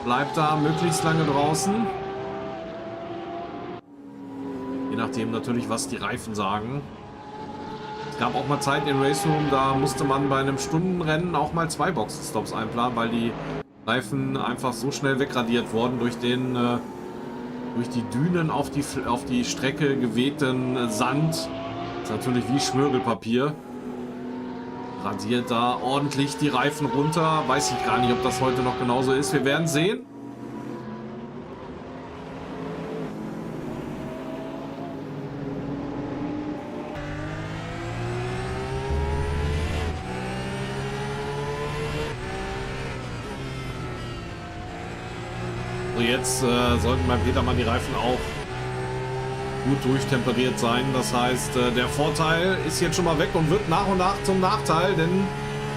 bleibt da möglichst lange draußen. Je nachdem natürlich, was die Reifen sagen. gab auch mal Zeit in Race Room, da musste man bei einem Stundenrennen auch mal 2 Boxenstops einplanen, weil die Reifen einfach so schnell wegradiert wurden durch den durch die Dünen auf die Strecke gewehten Sand. Das ist natürlich wie Schmirgelpapier. Radiert da ordentlich die Reifen runter. Weiß ich gar nicht, ob das heute noch genauso ist. Wir werden sehen. So, jetzt sollten beim Petermann die Reifen auch gut durchtemperiert sein. Das heißt, der Vorteil ist jetzt schon mal weg und wird nach und nach zum Nachteil, denn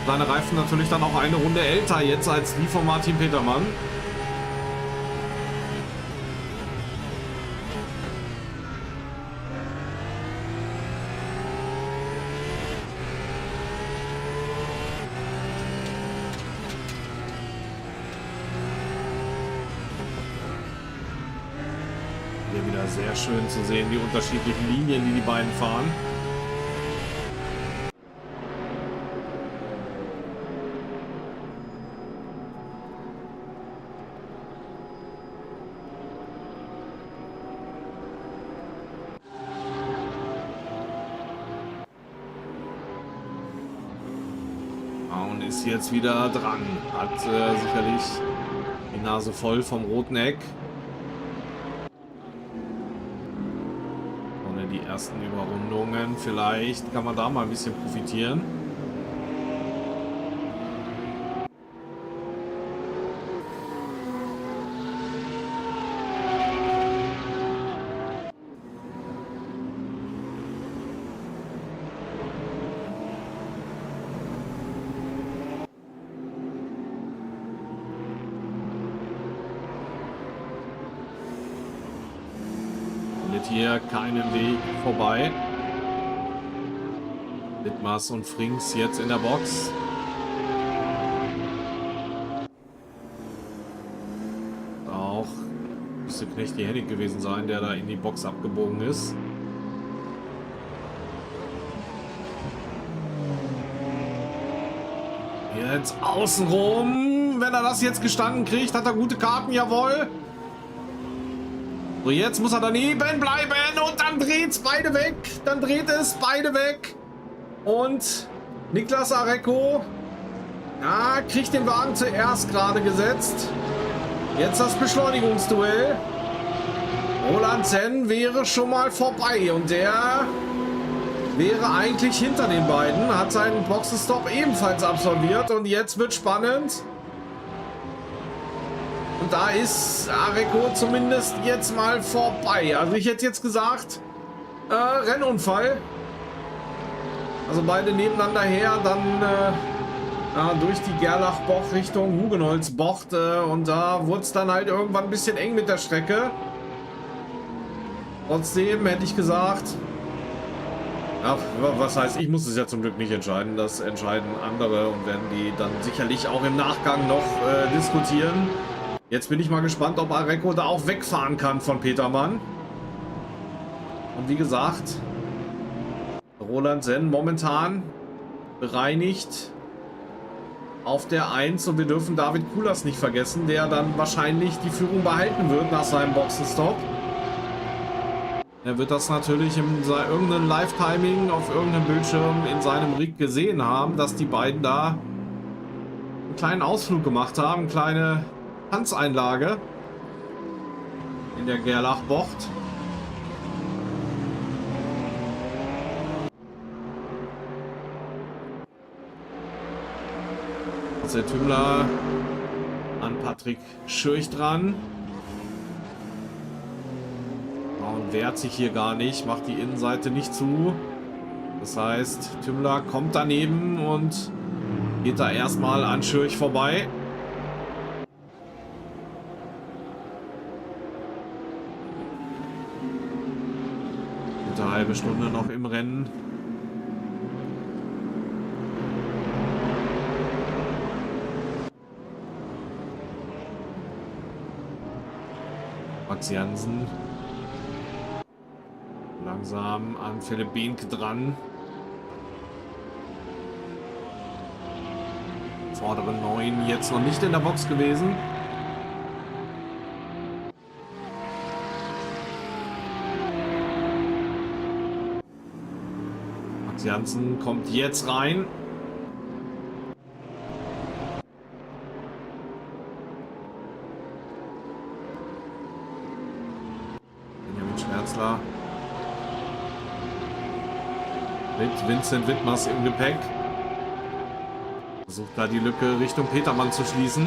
seine Reifen natürlich dann auch eine Runde älter jetzt als die von Martin Petermann. Hier wieder sehr schön zu sehen, die unterschiedlichen Linien, die die beiden fahren. Und ist jetzt wieder dran. Hat sicherlich die Nase voll vom roten Eck. Die ersten Überrundungen. Vielleicht kann man da mal ein bisschen profitieren. Hier keinen Weg vorbei. Dittmars und Frings jetzt in der Box. Auch müsste Knecht die Hennig gewesen sein, der da in die Box abgebogen ist. Jetzt außenrum. Wenn er das jetzt gestanden kriegt, hat er gute Karten, jawohl. So, jetzt muss er daneben bleiben und dann dreht es beide weg. Dann dreht es beide weg. Und Niklas Arecko kriegt den Wagen zuerst gerade gesetzt. Jetzt das Beschleunigungsduell. Roland Senn wäre schon mal vorbei und der wäre eigentlich hinter den beiden. Hat seinen Boxenstopp ebenfalls absolviert und jetzt wird spannend. Und da ist Arecko zumindest jetzt mal vorbei. Also ich hätte jetzt gesagt, Rennunfall. Also beide nebeneinander her, dann durch die Gerlach-Bocht Richtung Hugenholz-Bocht. Und da wurde es dann halt irgendwann ein bisschen eng mit der Strecke. Trotzdem hätte ich gesagt, ja, was heißt, ich muss es ja zum Glück nicht entscheiden. Das entscheiden andere und werden die dann sicherlich auch im Nachgang noch diskutieren. Jetzt bin ich mal gespannt, ob Arecko da auch wegfahren kann von Petermann. Und wie gesagt, Roland Senn momentan bereinigt auf der 1. Und wir dürfen David Kulas nicht vergessen, der dann wahrscheinlich die Führung behalten wird nach seinem Boxenstopp. Er wird das natürlich in irgendeinem Live-Timing auf irgendeinem Bildschirm in seinem Rig gesehen haben, dass die beiden da einen kleinen Ausflug gemacht haben, eine kleine Tanzeinlage in der Gerlach-Bocht. Jetzt der Tümmler an Patrick Schürch dran. Und wehrt sich hier gar nicht, macht die Innenseite nicht zu. Das heißt, Tümmler kommt daneben und geht da erstmal an Schürch vorbei. Eine halbe Stunde noch im Rennen. Max Jansen langsam an Philipp Behnke dran. vorderen 9 jetzt noch nicht in der Box gewesen. Max Jansen kommt jetzt rein. Benjamin Schmerzler mit Vincent Wittmers im Gepäck. Versucht da die Lücke Richtung Petermann zu schließen.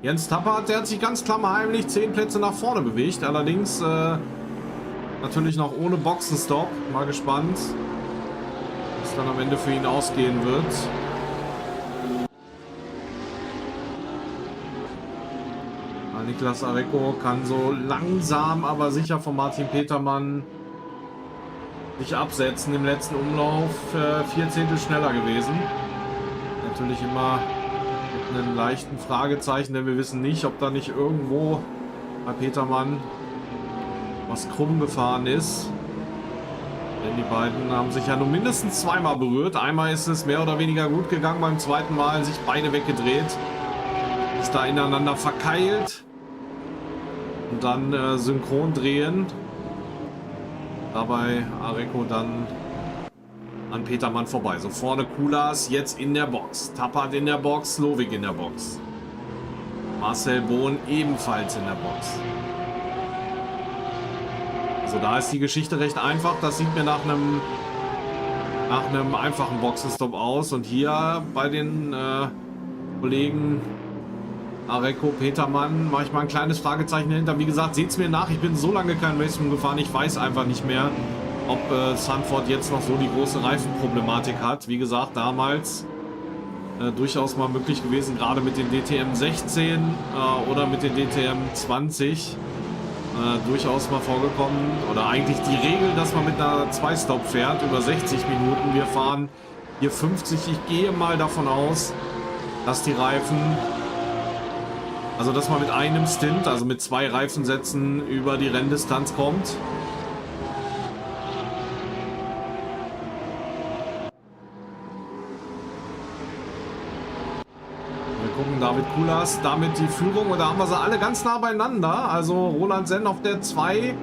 Jens Tappert, der hat sich ganz klammerheimlich 10 Plätze nach vorne bewegt. Allerdings natürlich noch ohne Boxenstopp. Mal gespannt, wie es dann am Ende für ihn ausgehen wird. Niklas Areco kann so langsam, aber sicher von Martin Petermann sich absetzen. Im letzten Umlauf 4 Zehntel schneller gewesen. Natürlich immer einen leichten Fragezeichen, denn wir wissen nicht, ob da nicht irgendwo bei Petermann was krumm gefahren ist. Denn die beiden haben sich ja nur mindestens zweimal berührt. Einmal ist es mehr oder weniger gut gegangen, beim zweiten Mal sich beide weggedreht. Ist da ineinander verkeilt und dann synchron drehen. Dabei Areco dann an Petermann vorbei. So vorne Kulas jetzt in der Box. Tappert in der Box, Slowik in der Box. Marcel Bohn ebenfalls in der Box. Also da ist die Geschichte recht einfach. Das sieht mir nach einem einfachen Boxenstopp aus. Und hier bei den Kollegen Areco, Petermann mache ich mal ein kleines Fragezeichen dahinter. Wie gesagt, seht es mir nach. Ich bin so lange kein Racing gefahren. Ich weiß einfach nicht mehr, ob Zandvoort jetzt noch so die große Reifenproblematik hat. Wie gesagt, damals durchaus mal möglich gewesen, gerade mit den DTM 16 oder mit den DTM 20 durchaus mal vorgekommen. Oder eigentlich die Regel, dass man mit einer 2-Stop fährt, über 60 Minuten. Wir fahren hier 50. Ich gehe mal davon aus, dass die Reifen, also dass man mit einem Stint, also mit 2 Reifensätzen über die Renndistanz kommt. David Kulas, damit die Führung, und da haben wir sie alle ganz nah beieinander. Also Roland Senn auf der 2,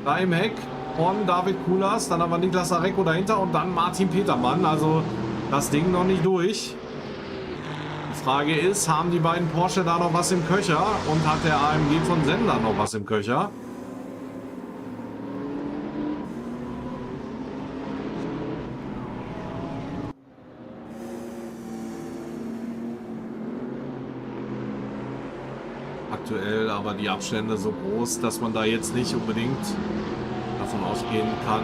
da im Heck von David Kulas, dann haben wir Niklas Areco dahinter und dann Martin Petermann. Also das Ding noch nicht durch. Die Frage ist, haben die beiden Porsche da noch was im Köcher und hat der AMG von Senn da noch was im Köcher? Aktuell aber die Abstände so groß, dass man da jetzt nicht unbedingt davon ausgehen kann,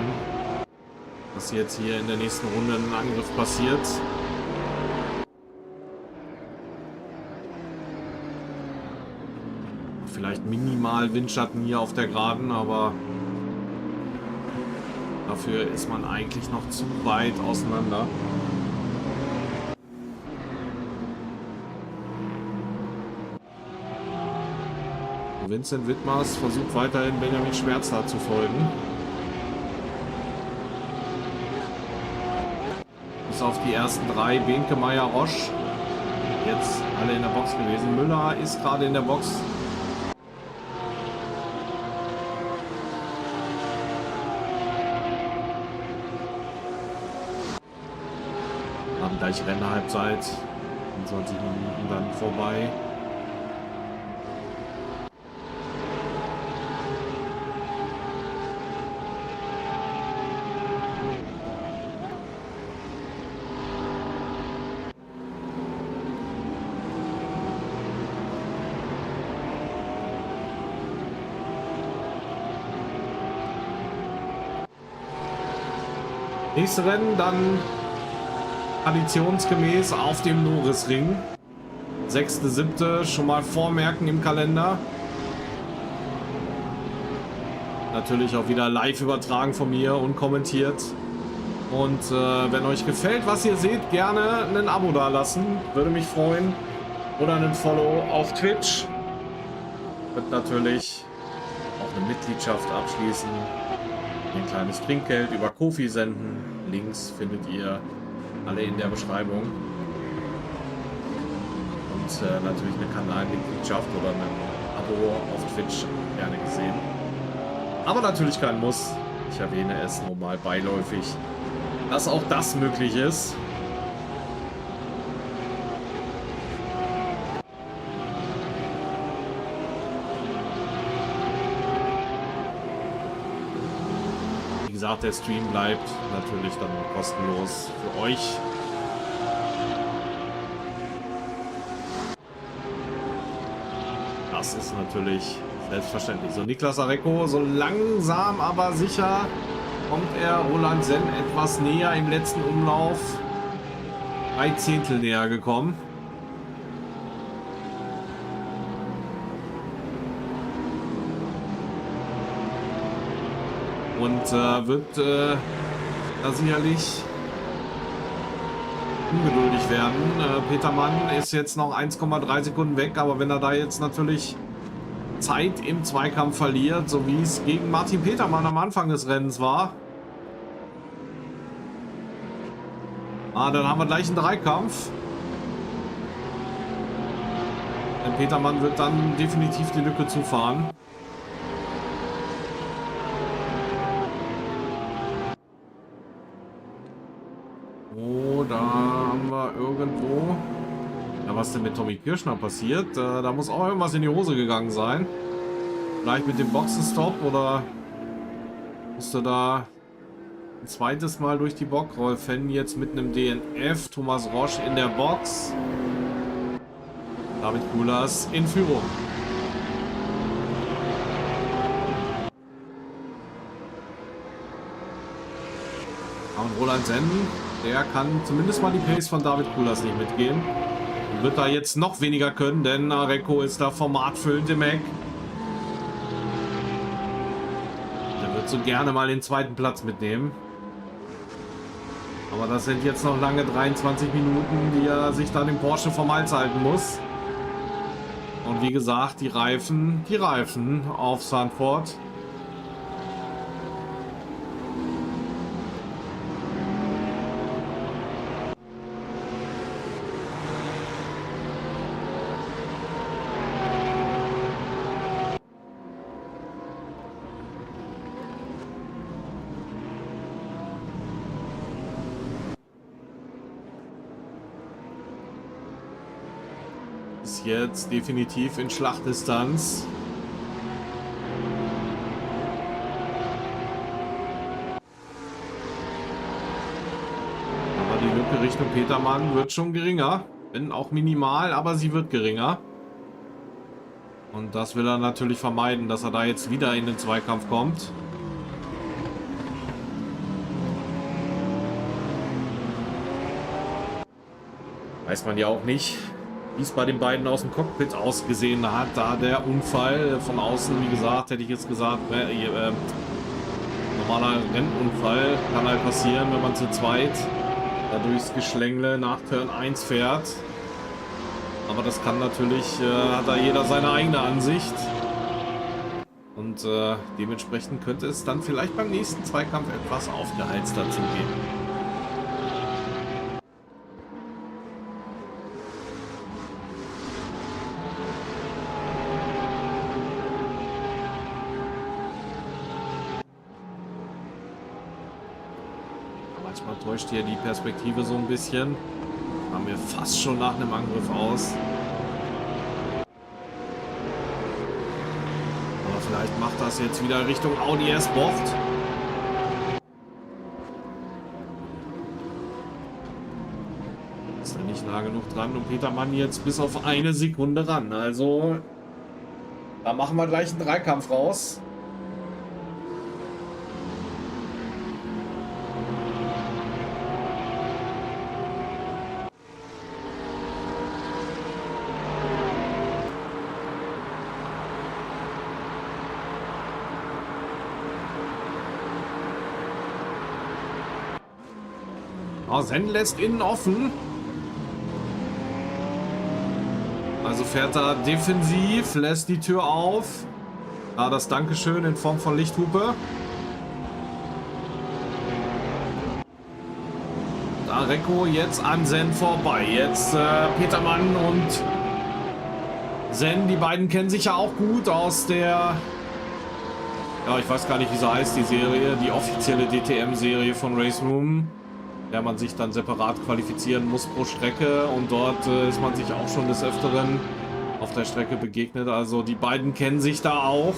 dass jetzt hier in der nächsten Runde ein Angriff passiert. Vielleicht minimal Windschatten hier auf der Geraden, aber dafür ist man eigentlich noch zu weit auseinander. Vincent Wittmers versucht weiterhin Benjamin Schmerzler zu folgen. Bis auf die ersten 3, Behnke, Meyer, Roche. Jetzt alle in der Box gewesen. Müller ist gerade in der Box. Haben gleich Rennhalbzeit. In 20 Minuten dann vorbei. Nächste Rennen dann traditionsgemäß auf dem Norrisring. 6.7. schon mal vormerken im Kalender. natürlich auch wieder live übertragen von mir und kommentiert. Und wenn euch gefällt, was ihr seht, gerne ein Abo da lassen. Würde mich freuen. Oder einen Follow auf Twitch. Könnt natürlich auch eine Mitgliedschaft abschließen. Ein kleines Trinkgeld über Ko-fi senden. Links findet ihr alle in der Beschreibung. Und natürlich eine Kanalmitgliedschaft oder ein Abo auf Twitch gerne gesehen. Aber natürlich kein Muss. Ich erwähne es nur mal beiläufig, dass auch das möglich ist. Wie gesagt, der Stream bleibt natürlich dann kostenlos für euch. Das ist natürlich selbstverständlich. So, Niklas Areco, so langsam aber sicher kommt er Roland Senn etwas näher im letzten Umlauf. 3 Zehntel näher gekommen. Und wird da sicherlich ungeduldig werden. Petermann ist jetzt noch 1,3 Sekunden weg, aber wenn er da jetzt natürlich Zeit im Zweikampf verliert, so wie es gegen Martin Petermann am Anfang des Rennens war, dann haben wir gleich einen Dreikampf. Denn Petermann wird dann definitiv die Lücke zufahren. Oh, da haben wir irgendwo... Ja, was denn mit Tommy Kirschner passiert? Da muss auch irgendwas in die Hose gegangen sein. Vielleicht mit dem Boxenstopp oder musste da ein zweites Mal durch die Box. Rolf Henn jetzt mit einem DNF. Thomas Roche in der Box. David Kulas in Führung. Und Roland Senn, der kann zumindest mal die Pace von David Kulas nicht mitgehen. Und wird da jetzt noch weniger können, denn Areco ist da formatfüllend im Heck. Der wird so gerne mal den zweiten Platz mitnehmen. Aber das sind jetzt noch lange 23 Minuten, die er sich da den Porsche vom Hals halten muss. Und wie gesagt, die Reifen auf Zandvoort. Ist jetzt definitiv in Schlachtdistanz. Aber die Lücke Richtung Petermann wird schon geringer. Wenn auch minimal, aber sie wird geringer. Und das will er natürlich vermeiden, dass er da jetzt wieder in den Zweikampf kommt. Weiß man ja auch nicht, wie es bei den beiden aus dem Cockpit ausgesehen hat. Da der Unfall von außen, wie gesagt, hätte ich jetzt gesagt, normaler Rennunfall kann halt passieren, wenn man zu zweit da durchs Geschlängle nach Turn 1 fährt. Aber das kann natürlich, hat da jeder seine eigene Ansicht. Und dementsprechend könnte es dann vielleicht beim nächsten Zweikampf etwas aufgeheizter zugehen. Manchmal täuscht hier die Perspektive so ein bisschen. Haben wir fast schon nach einem Angriff aus. Aber vielleicht macht das jetzt wieder Richtung Audi S-Bocht. Ist da nicht nah genug dran und Petermann jetzt bis auf 1 Sekunde ran. Also da machen wir gleich einen Dreikampf raus. Oh, Sen lässt innen offen. Also fährt er defensiv, lässt die Tür auf. Ah, das Dankeschön in Form von Lichthupe. Areco jetzt an Sen vorbei. Jetzt Petermann und Sen, die beiden kennen sich ja auch gut aus der... Ja, ich weiß gar nicht, wie sie heißt, die Serie. Die offizielle DTM-Serie von Race Room, der man sich dann separat qualifizieren muss pro Strecke. Und dort ist man sich auch schon des Öfteren auf der Strecke begegnet. Also die beiden kennen sich da auch.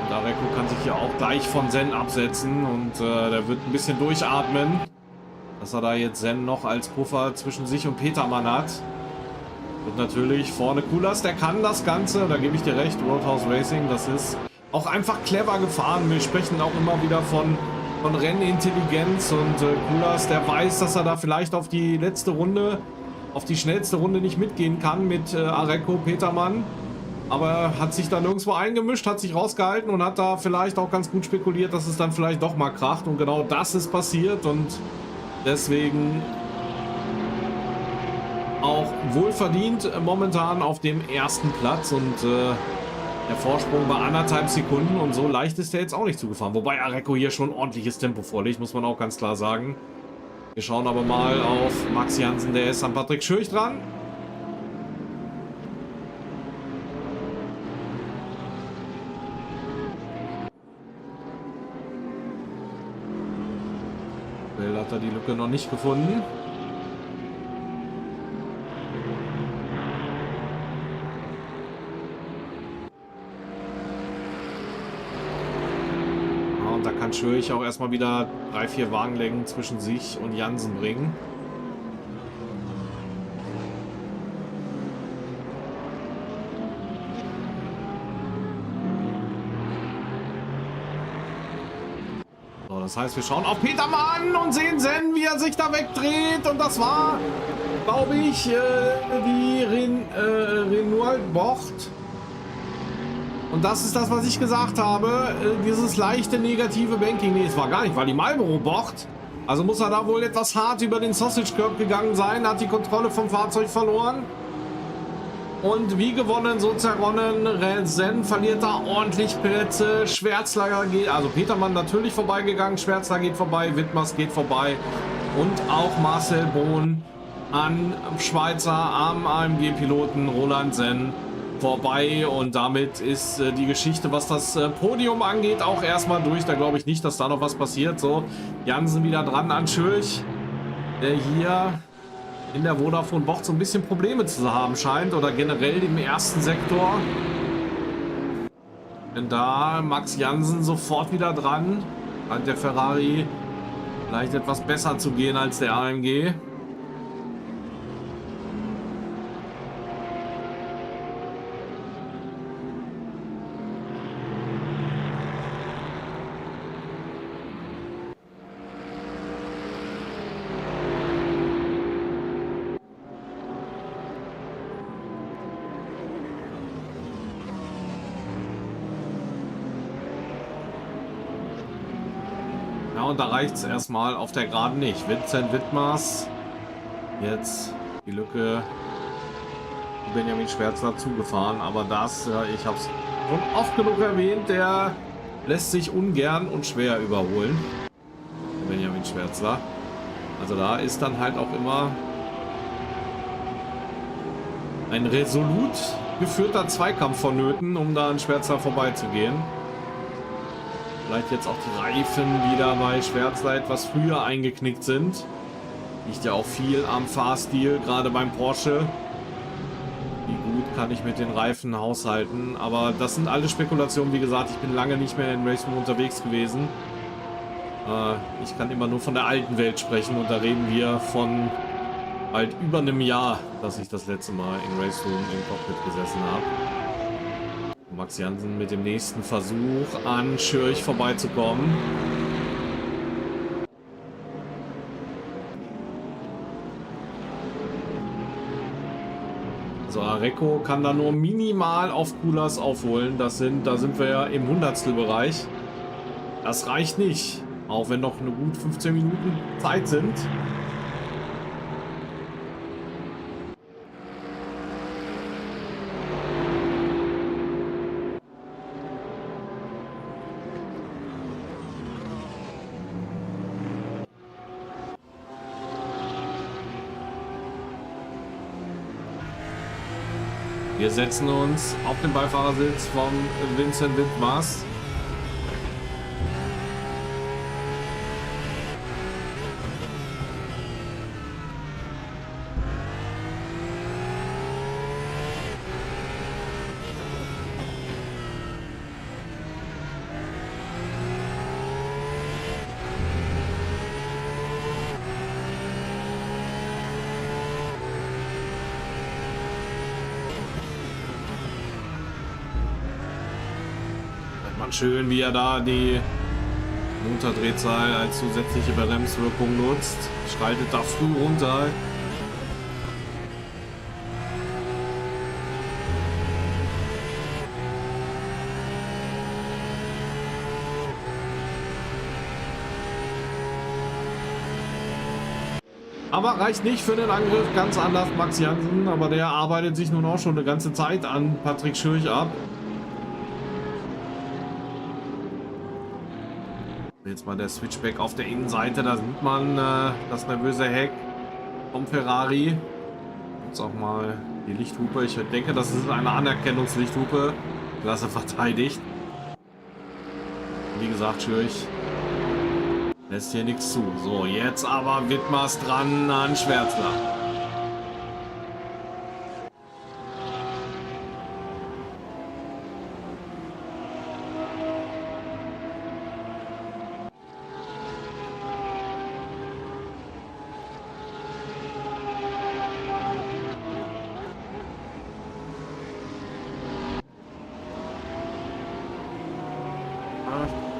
Und Areco kann sich hier auch gleich von Sen absetzen. Und der wird ein bisschen durchatmen, dass er da jetzt Sen noch als Puffer zwischen sich und Petermann hat. Und natürlich vorne Kulas, der kann das Ganze, da gebe ich dir recht, Roadhouse Racing, das ist auch einfach clever gefahren. Wir sprechen auch immer wieder von Rennintelligenz und Kulas, der weiß, dass er da vielleicht auf die letzte Runde, auf die schnellste Runde nicht mitgehen kann mit Areco, Petermann. Aber er hat sich da nirgendwo eingemischt, hat sich rausgehalten und hat da vielleicht auch ganz gut spekuliert, dass es dann vielleicht doch mal kracht. Und genau das ist passiert und deswegen... auch wohlverdient momentan auf dem ersten Platz und der Vorsprung war 1,5 Sekunden und so leicht ist der jetzt auch nicht zugefahren. Wobei Areco hier schon ordentliches Tempo vorlegt, muss man auch ganz klar sagen. Wir schauen aber mal auf Max Jansen, der ist an Patrick Schürch dran. Bell hat er die Lücke noch nicht gefunden. Kann Schürch auch erstmal wieder 3-4 Wagenlängen zwischen sich und Jansen bringen. So, das heißt, wir schauen auf Petermann und sehen Sen, wie er sich da wegdreht. Und das war, glaube ich, die Renault-Bocht. Und das ist das, was ich gesagt habe. Dieses leichte negative Banking. Nee, es war gar nicht, war die Marlboro-Bocht. Also muss er da wohl etwas hart über den Sausage Curb gegangen sein, hat die Kontrolle vom Fahrzeug verloren. Und wie gewonnen, so zerronnen. Sen verliert da ordentlich Plätze. Schwärzler geht, also Petermann natürlich vorbeigegangen. Schwärzler geht vorbei, Wittmers geht vorbei. Und auch Marcel Bohn an Schweizer, am AMG-Piloten Roland Sen vorbei. Und damit ist die Geschichte, was das Podium angeht, auch erstmal durch. Da glaube ich nicht, dass da noch was passiert. So, Jansen wieder dran an Schürch, der hier in der Vodafone-Bocht so ein bisschen Probleme zu haben scheint. Oder generell im ersten Sektor. Denn da Max Jansen sofort wieder dran. Scheint der Ferrari vielleicht etwas besser zu gehen als der AMG. Und da reicht es erstmal auf der Geraden nicht. Vincent Wittmers jetzt die Lücke Benjamin Schwärzler zugefahren. Aber das, ich habe es schon oft genug erwähnt, der lässt sich ungern und schwer überholen. Benjamin Schwärzler. Also da ist dann halt auch immer ein resolut geführter Zweikampf vonnöten, um da an Schwärzler vorbeizugehen. Vielleicht jetzt auch die Reifen wieder bei Schwärzler etwas früher eingeknickt sind. Liegt ja auch viel am Fahrstil, gerade beim Porsche. Wie gut kann ich mit den Reifen haushalten? Aber das sind alle Spekulationen. Wie gesagt, ich bin lange nicht mehr in Racing unterwegs gewesen. Ich kann immer nur von der alten Welt sprechen. Und da reden wir von bald über einem Jahr, dass ich das letzte Mal in Racing im Cockpit gesessen habe. Max Jansen mit dem nächsten Versuch an Schürch vorbeizukommen. So, Areco kann da nur minimal auf Kulas aufholen. Da sind wir ja im Hundertstelbereich. Das reicht nicht. Auch wenn noch eine gut 15 Minuten Zeit sind. Wir setzen uns auf den Beifahrersitz von Vincent Wittmars. Schön, wie er da die Monterdrehzahl als zusätzliche Bremswirkung nutzt. Schaltet da früh runter. Aber reicht nicht für den Angriff. Ganz anders Max Jansen, aber der arbeitet sich nun auch schon eine ganze Zeit an Patrick Schürch ab. Jetzt mal der Switchback auf der Innenseite, da sieht man das nervöse Heck vom Ferrari. Jetzt auch mal die Lichthupe. Ich denke, das ist eine Anerkennungslichthupe. Klasse verteidigt. Wie gesagt, Schürch lässt hier nichts zu. So, jetzt aber Wittmars dran an Schwärzler.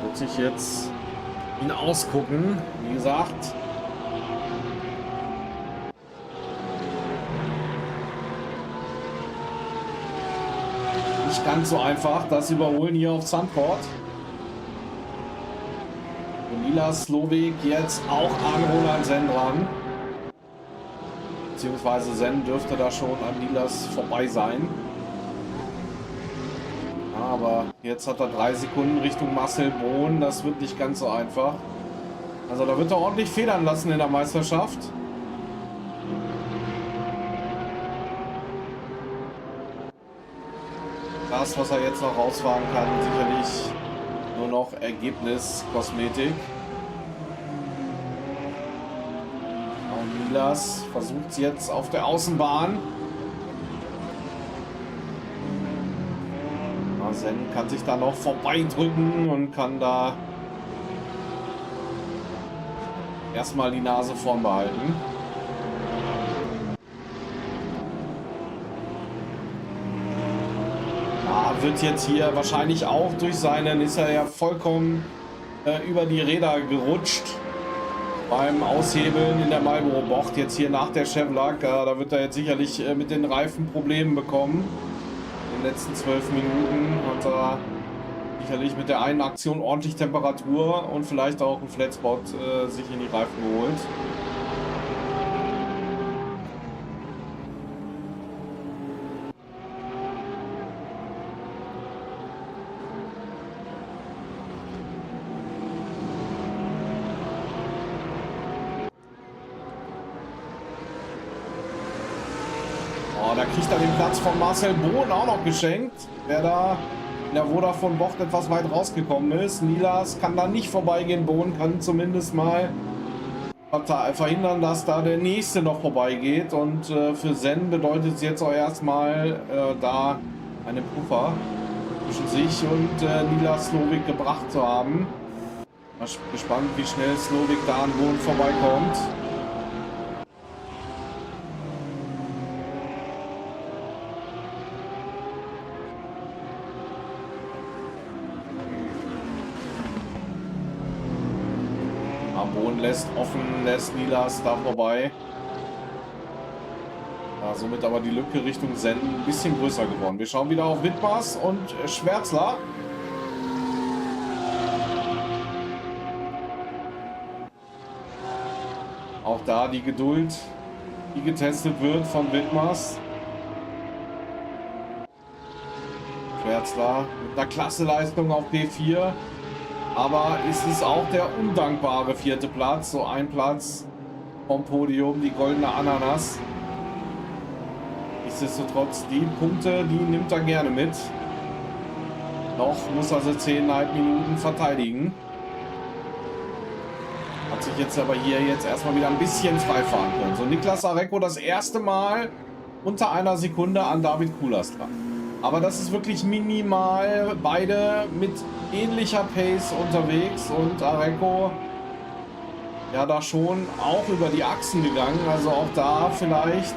Wird sich jetzt ihn ausgucken, wie gesagt. Nicht ganz so einfach, das Überholen hier auf Zandvoort. Und Lila Slowik jetzt auch an Roland Senn dran. Beziehungsweise Senn dürfte da schon an Lilas vorbei sein. Aber jetzt hat er 3 Sekunden Richtung Marcel Bohn. Das wird nicht ganz so einfach. Also da wird er ordentlich federn lassen in der Meisterschaft. Das, was er jetzt noch rausfahren kann, sicherlich nur noch Ergebniskosmetik. Und Milas versucht es jetzt auf der Außenbahn. Senn kann sich da noch vorbeidrücken und kann da erstmal die Nase vorn behalten. Ja, wird jetzt hier wahrscheinlich auch durch seinen, ist er ja vollkommen über die Räder gerutscht beim Aushebeln in der Marlboro-Bocht. Jetzt hier nach der Chevrolet, da wird er jetzt sicherlich mit den Reifen Probleme bekommen. In den letzten 12 Minuten hat er sicherlich mit der einen Aktion ordentlich Temperatur und vielleicht auch einen Flatspot sich in die Reifen geholt. Da kriegt er den Platz von Marcel Bohn auch noch geschenkt, der da in der Vodafone-Bocht etwas weit rausgekommen ist. Nilas kann da nicht vorbeigehen, Bohn kann zumindest mal verhindern, dass da der nächste noch vorbeigeht. Und für Senn bedeutet es jetzt auch erstmal da eine Puffer zwischen sich und Nilas Slowik gebracht zu haben. Mal gespannt, wie schnell Slowik da an Bohn vorbeikommt. Bohn lässt offen, lässt Nilas da vorbei. Ja, somit aber die Lücke Richtung Senn ein bisschen größer geworden. Wir schauen wieder auf Wittmars und Schwärzler. Auch da die Geduld, die getestet wird von Widmers. Schwärzler mit einer Klasseleistung auf P4. Aber ist es auch der undankbare 4. Platz. So ein Platz vom Podium, die goldene Ananas. Nichtsdestotrotz, die Punkte, die nimmt er gerne mit. Noch muss er sie 10,5 Minuten verteidigen. Hat sich jetzt aber hier erstmal wieder ein bisschen frei fahren können. So, Niklas Arecko das erste Mal unter einer Sekunde an David Kulas dran. Aber das ist wirklich minimal. Beide mit ähnlicher Pace unterwegs und Arecko ja da schon auch über die Achsen gegangen. Also auch da vielleicht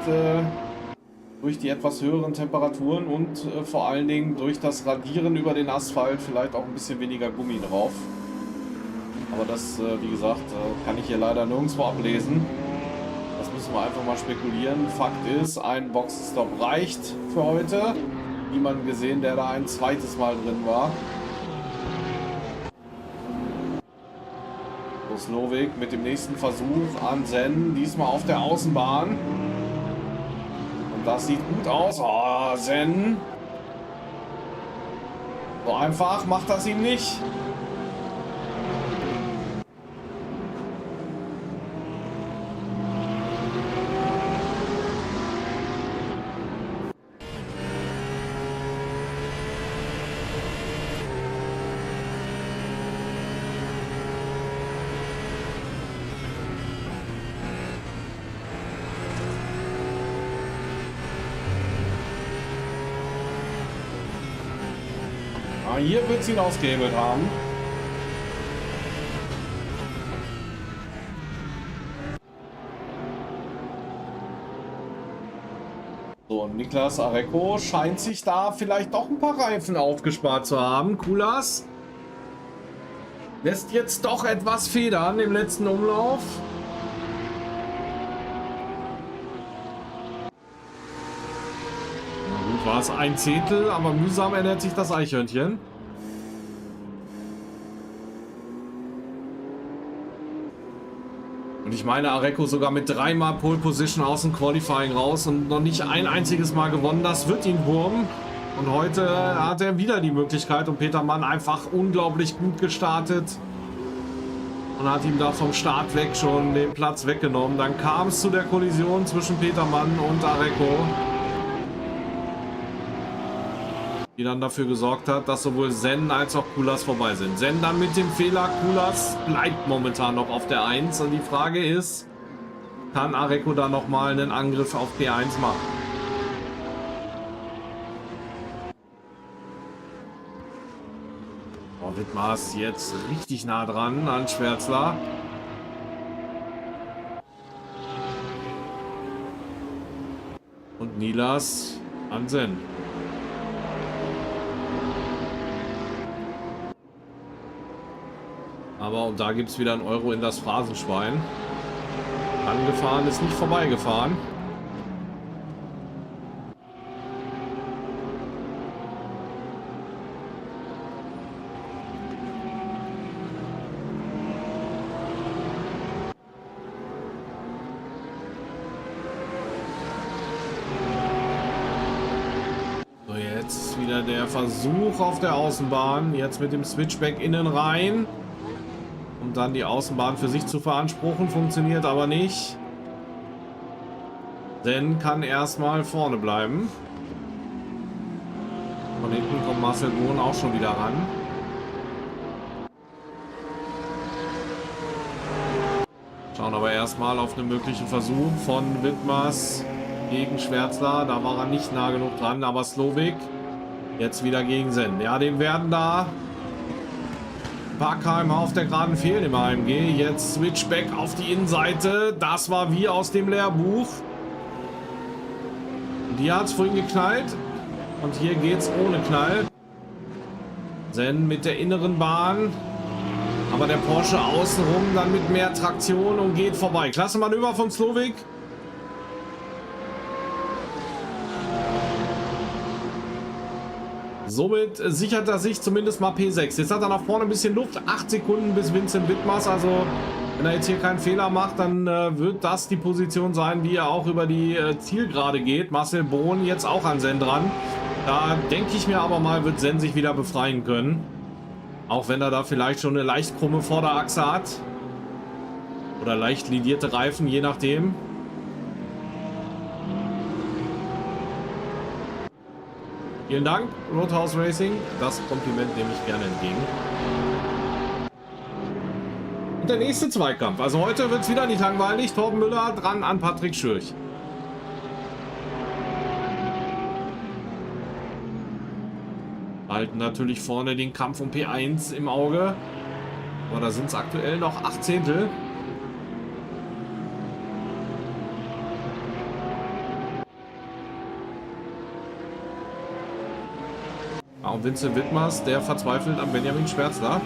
durch die etwas höheren Temperaturen und vor allen Dingen durch das Radieren über den Asphalt vielleicht auch ein bisschen weniger Gummi drauf. Aber das, wie gesagt, kann ich hier leider nirgendwo ablesen. Das müssen wir einfach mal spekulieren. Fakt ist, ein Boxenstopp reicht für heute. Niemanden gesehen, der da ein zweites Mal drin war. So, Slowik mit dem nächsten Versuch an Zen. Diesmal auf der Außenbahn. Und das sieht gut aus. Oh, Zen. So einfach macht das ihm nicht. Hier wird sie ihn ausgehebelt haben. So, und Niklas Arecko scheint sich da vielleicht doch ein paar Reifen aufgespart zu haben. Kulas lässt jetzt doch etwas federn im letzten Umlauf. War es ein Zehntel, aber mühsam ernährt sich das Eichhörnchen. Und ich meine, Arecko sogar mit 3-mal Pole Position aus dem Qualifying raus und noch nicht ein einziges Mal gewonnen. Das wird ihn wurmen. Und heute hat er wieder die Möglichkeit und Peter Mann einfach unglaublich gut gestartet. Und hat ihm da vom Start weg schon den Platz weggenommen. Dann kam es zu der Kollision zwischen Peter Mann und Arecko, die dann dafür gesorgt hat, dass sowohl Zen als auch Kulas vorbei sind. Zen dann mit dem Fehler, Kulas bleibt momentan noch auf der 1. Und die Frage ist, kann Arecko da nochmal einen Angriff auf P1 machen? Oh, Widmers jetzt richtig nah dran an Schwärzler. Und Nilas an Zen. Aber und da gibt es wieder einen Euro in das Phrasenschwein. Angefahren ist nicht vorbeigefahren. So, jetzt wieder der Versuch auf der Außenbahn. Jetzt mit dem Switchback innen rein. Um dann die Außenbahn für sich zu beanspruchen, funktioniert aber nicht. Denn kann erstmal vorne bleiben. Von hinten kommt Marcel Bohn auch schon wieder ran. Schauen aber erstmal auf einen möglichen Versuch von Widmers gegen Schwärzler. Da war er nicht nah genug dran, aber Slowik jetzt wieder gegen Zen. Ja, dem werden da paar km auf der Geraden fehlen im AMG. Jetzt Switchback auf die Innenseite. Das war wie aus dem Lehrbuch. Die hat es vorhin geknallt. Und hier geht's ohne Knall. Zen mit der inneren Bahn. Aber der Porsche außenrum dann mit mehr Traktion und geht vorbei. Klasse Manöver von Slowik. Somit sichert er sich zumindest mal P6. Jetzt hat er nach vorne ein bisschen Luft. 8 Sekunden bis Vincent Wittmers. Also wenn er jetzt hier keinen Fehler macht, dann wird das die Position sein, wie er auch über die Zielgerade geht. Marcel Bohn jetzt auch an Sen dran. Da denke ich mir aber mal, wird Sen sich wieder befreien können. Auch wenn er da vielleicht schon eine leicht krumme Vorderachse hat. Oder leicht lidierte Reifen, je nachdem. Vielen Dank, Roadhouse Racing. Das Kompliment nehme ich gerne entgegen. Und der nächste Zweikampf. Also heute wird es wieder nicht langweilig. Torben Müller dran an Patrick Schürch. Halten natürlich vorne den Kampf um P1 im Auge. Aber da sind es aktuell noch 8 Zehntel. Und Vincent Wittmers, der verzweifelt an Benjamin Schwärzler.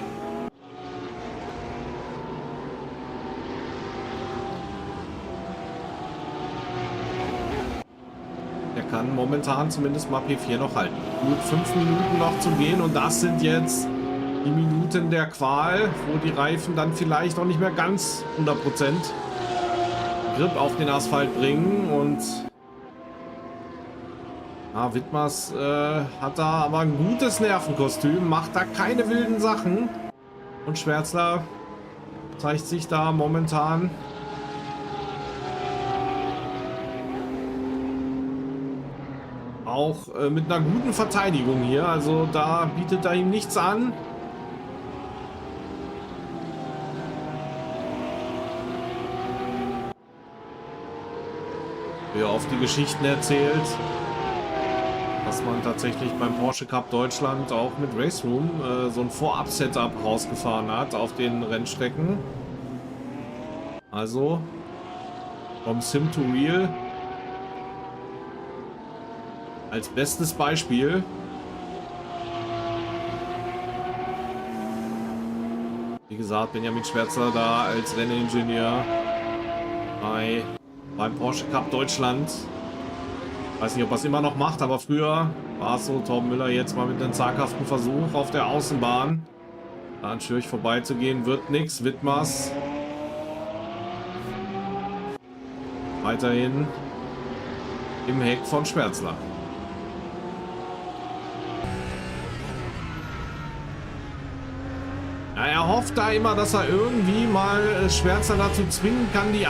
Der kann momentan zumindest mal P4 noch halten. Gut 5 Minuten noch zu gehen und das sind jetzt die Minuten der Qual, wo die Reifen dann vielleicht auch nicht mehr ganz 100% Grip auf den Asphalt bringen und Wittmers hat da aber ein gutes Nervenkostüm, macht da keine wilden Sachen. Und Schwärzler zeigt sich da momentan auch mit einer guten Verteidigung hier. Also da bietet er ihm nichts an. Wie er oft die Geschichten erzählt, dass man tatsächlich beim Porsche Cup Deutschland auch mit Race Room so ein Vorab-Setup rausgefahren hat auf den Rennstrecken. Also vom Sim to Real als bestes Beispiel. Wie gesagt, Benjamin Schwärzler da als Renningenieur beim Porsche Cup Deutschland. Weiß nicht, ob er es immer noch macht, aber früher war es so. Torben Müller jetzt mal mit einem zaghaften Versuch auf der Außenbahn da an Schürch vorbeizugehen, wird nichts. Wittmers weiterhin im Heck von Schwärzler. Ja, er hofft da immer, dass er irgendwie mal Schwärzler dazu zwingen kann, die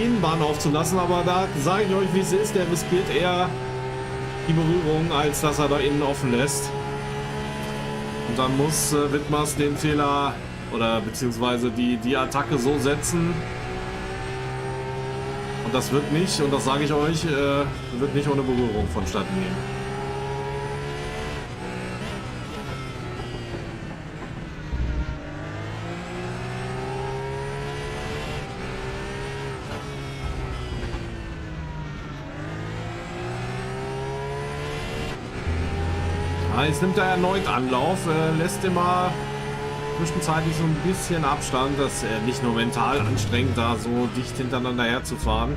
Innenbahn aufzulassen. Aber da sage ich euch, wie es ist. Der riskiert eher die Berührung, als dass er da innen offen lässt. Und dann muss Wittmers den Fehler oder beziehungsweise die Attacke so setzen. Und das wird nicht, und das sage ich euch, wird nicht ohne Berührung vonstatten gehen. Jetzt nimmt er erneut Anlauf, lässt immer zwischenzeitlich so ein bisschen Abstand. Das ist nicht nur mental anstrengend, da so dicht hintereinander herzufahren,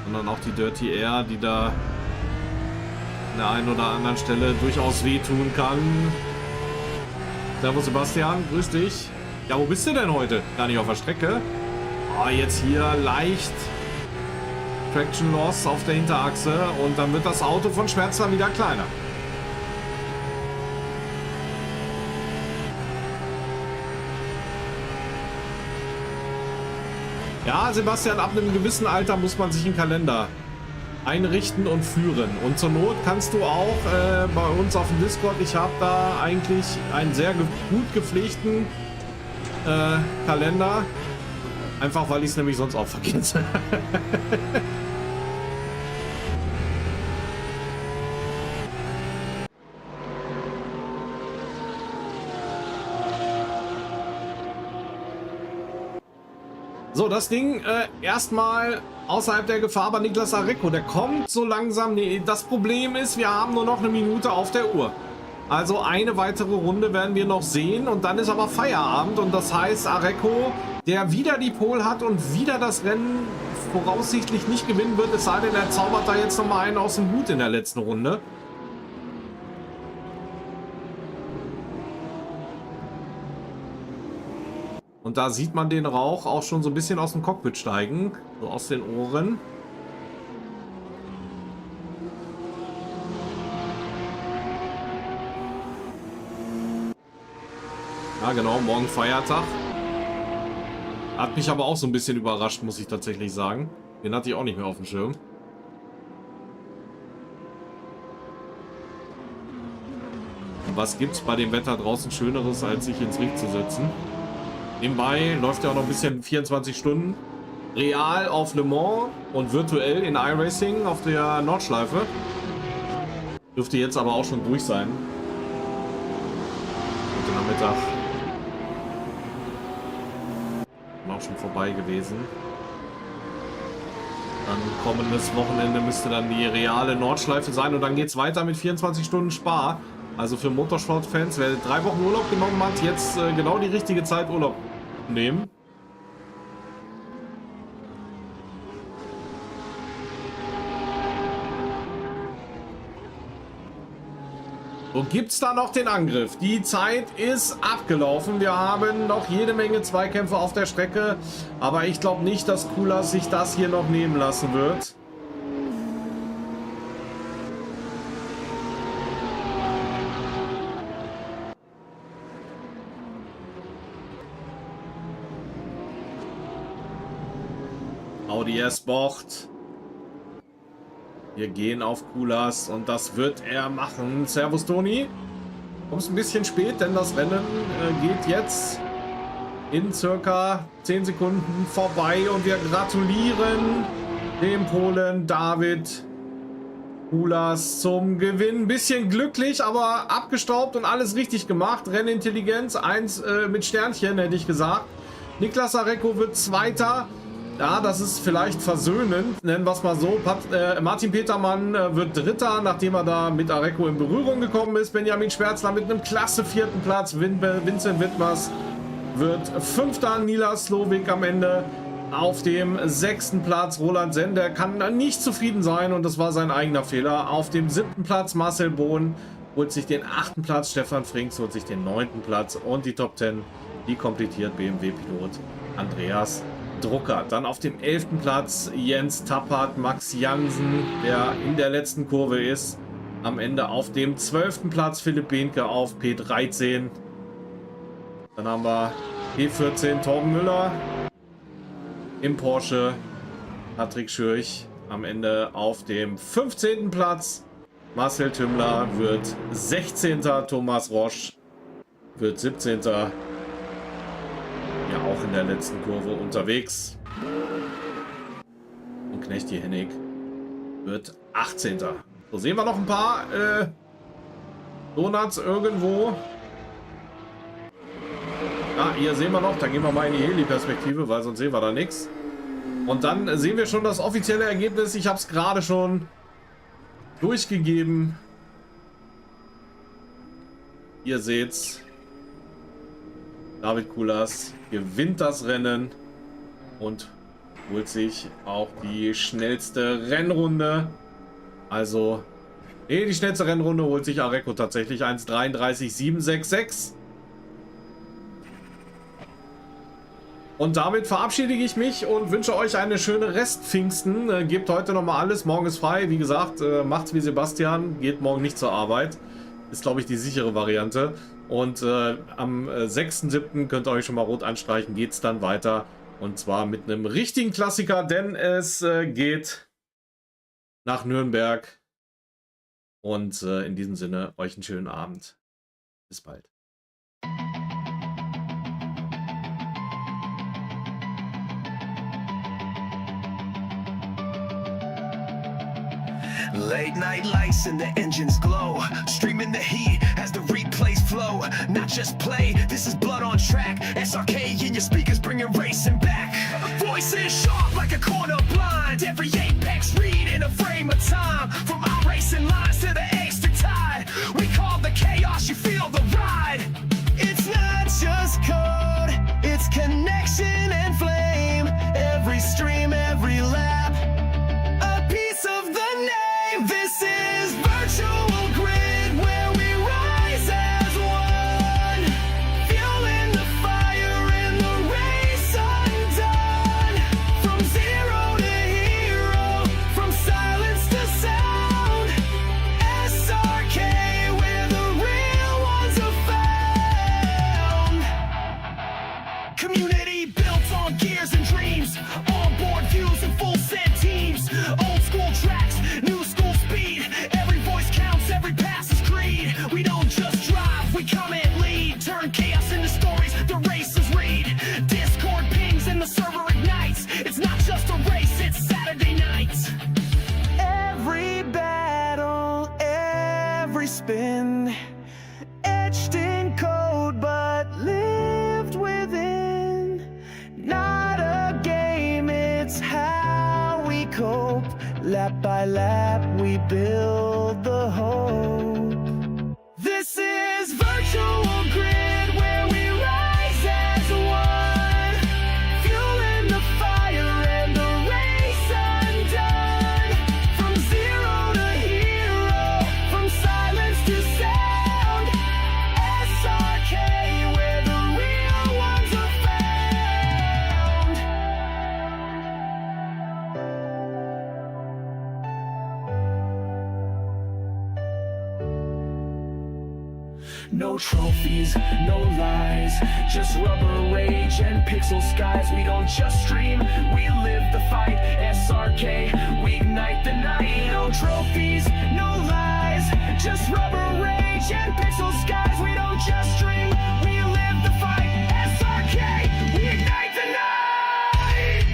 sondern auch die Dirty Air, die da an der einen oder anderen Stelle durchaus wehtun kann. Servus Sebastian, grüß dich. Ja, wo bist du denn heute? Gar nicht auf der Strecke. Oh, jetzt hier leicht Traction Loss auf der Hinterachse und dann wird das Auto von Schwärzler wieder kleiner. Ja, Sebastian, ab einem gewissen Alter muss man sich einen Kalender einrichten und führen. Und zur Not kannst du auch bei uns auf dem Discord, ich habe da eigentlich einen sehr gut gepflegten Kalender. Einfach, weil ich es nämlich sonst auch vergesse. So, das Ding erstmal außerhalb der Gefahr, aber Niklas Arecco, der kommt so langsam. Nee, das Problem ist, wir haben nur noch eine Minute auf der Uhr. Also eine weitere Runde werden wir noch sehen und dann ist aber Feierabend. Und das heißt, Arecco, der wieder die Pole hat und wieder das Rennen voraussichtlich nicht gewinnen wird, es sei denn, er zaubert da jetzt nochmal einen aus dem Hut in der letzten Runde. Und da sieht man den Rauch auch schon so ein bisschen aus dem Cockpit steigen. So aus den Ohren. Ja, genau, morgen Feiertag. Hat mich aber auch so ein bisschen überrascht, muss ich tatsächlich sagen. Den hatte ich auch nicht mehr auf dem Schirm. Und was gibt's bei dem Wetter draußen Schöneres, als sich ins Licht zu setzen? Nebenbei läuft ja auch noch ein bisschen 24 Stunden. Real auf Le Mans und virtuell in iRacing auf der Nordschleife. Dürfte jetzt aber auch schon durch sein. Heute Nachmittag. Auch schon vorbei gewesen. Dann kommendes Wochenende müsste dann die reale Nordschleife sein und dann geht es weiter mit 24 Stunden Spa. Also für Motorsport-Fans, wer 3 Wochen Urlaub genommen hat, jetzt genau die richtige Zeit Urlaub nehmen. Und gibt es da noch den Angriff? Die Zeit ist abgelaufen. Wir haben noch jede Menge Zweikämpfe auf der Strecke. Aber ich glaube nicht, dass Kulas sich das hier noch nehmen lassen wird. Audi S-Bocht. Wir gehen auf Kulas und das wird er machen. Servus, Toni. Kommst ein bisschen spät, denn das Rennen geht jetzt in circa 10 Sekunden vorbei. Und wir gratulieren dem Polen David Kulas zum Gewinn. Ein bisschen glücklich, aber abgestaubt und alles richtig gemacht. Rennintelligenz 1 mit Sternchen, hätte ich gesagt. Niklas Areco wird Zweiter. Ja, das ist vielleicht versöhnend, nennen wir es mal so. Martin Petermann wird Dritter, nachdem er da mit Areco in Berührung gekommen ist. Benjamin Schwärzler mit einem klasse 4. Platz. Vincent Wittmers wird 5. Nila Slowik am Ende auf dem 6. Platz. Roland Sender kann nicht zufrieden sein und das war sein eigener Fehler. Auf dem 7. Platz Marcel Bohn holt sich den 8. Platz. Stefan Frings holt sich den 9. Platz und die Top 10, die komplettiert BMW-Pilot Andreas Drucker. Dann auf dem 11. Platz Jens Tappert, Max Jansen, der in der letzten Kurve ist. Am Ende auf dem 12. Platz Philipp Behnke auf P13. Dann haben wir P14 Torben Müller im Porsche. Patrick Schürch am Ende auf dem 15. Platz. Marcel Tümmler wird 16. Thomas Roche wird 17. Ja, auch in der letzten Kurve unterwegs. Und Knechti Hennig wird 18. So, sehen wir noch ein paar Donuts irgendwo. Ah, hier sehen wir noch. Da gehen wir mal in die Heli-Perspektive, weil sonst sehen wir da nichts. Und dann sehen wir schon das offizielle Ergebnis. Ich habe es gerade schon durchgegeben. Ihr seht's. David Kulas gewinnt das Rennen und holt sich auch die schnellste Rennrunde. Also, nee, die schnellste Rennrunde holt sich Areco tatsächlich 1:33,766. Und damit verabschiede ich mich und wünsche euch eine schöne Restpfingsten. Gebt heute nochmal alles, morgen ist frei. Wie gesagt, macht's wie Sebastian, geht morgen nicht zur Arbeit. Ist, glaube ich, die sichere Variante. Und am 6.7. könnt ihr euch schon mal rot anstreichen, geht es dann weiter. Und zwar mit einem richtigen Klassiker, denn es geht nach Nürnberg. Und in diesem Sinne, euch einen schönen Abend. Bis bald.
Late night lights and the engines glow, streaming the heat as the replays flow. Not just play, this is blood on track. SRK in your speakers bringing racing back. Voices sharp like a corner blind. Every apex read in a frame of time. From our racing lines to the ace to tide. We call the chaos, you feel the ride. It's not just code, it's connection and flame. Every stream, every lap, a piece of the name. This is Virtual Grid, where we rise as one. Fueling the fire in the lap by lap, we build the hope. This is Virtual Grid, where we rise as one, fueling the fire and the race undone. From zero to hero, from silence to sound, SRK, where the real ones are found. No trophies, no lies, just rubber rage and pixel skies. We don't just stream, we live the fight. SRK, we ignite the night. No trophies, no lies, just rubber rage and pixel skies. We don't just stream, we live the fight. SRK, we ignite the night.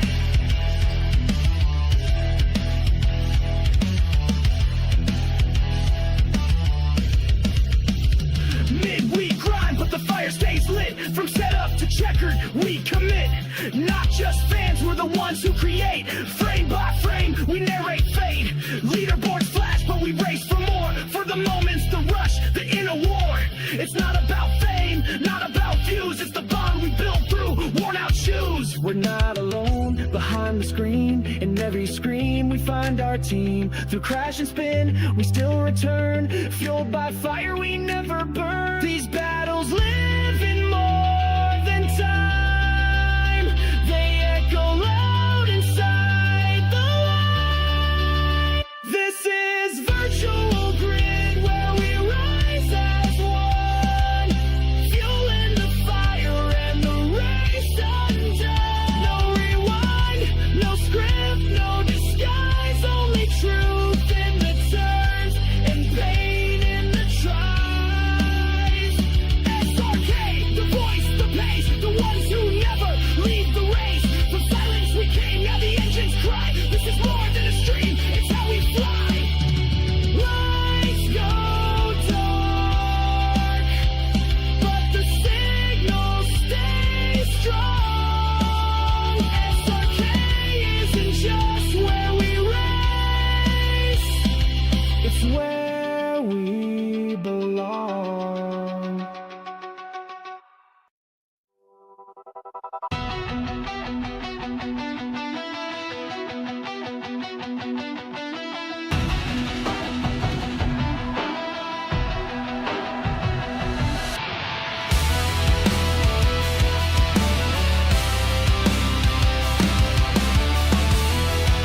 Midweek grind, but the fire stays lit. From setup to checkered, we commit. Not just fans, we're the ones who create. Frame by frame, we narrate fate. Leaderboards flash, but we race for more. For the moments, the rush, the inner war. It's not about fame, not about views. It's the bond we built through worn out shoes. We're not alone behind the screen. In every screen, we find our team. Through crash and spin, we still return. Fueled by fire, we never burn. These battles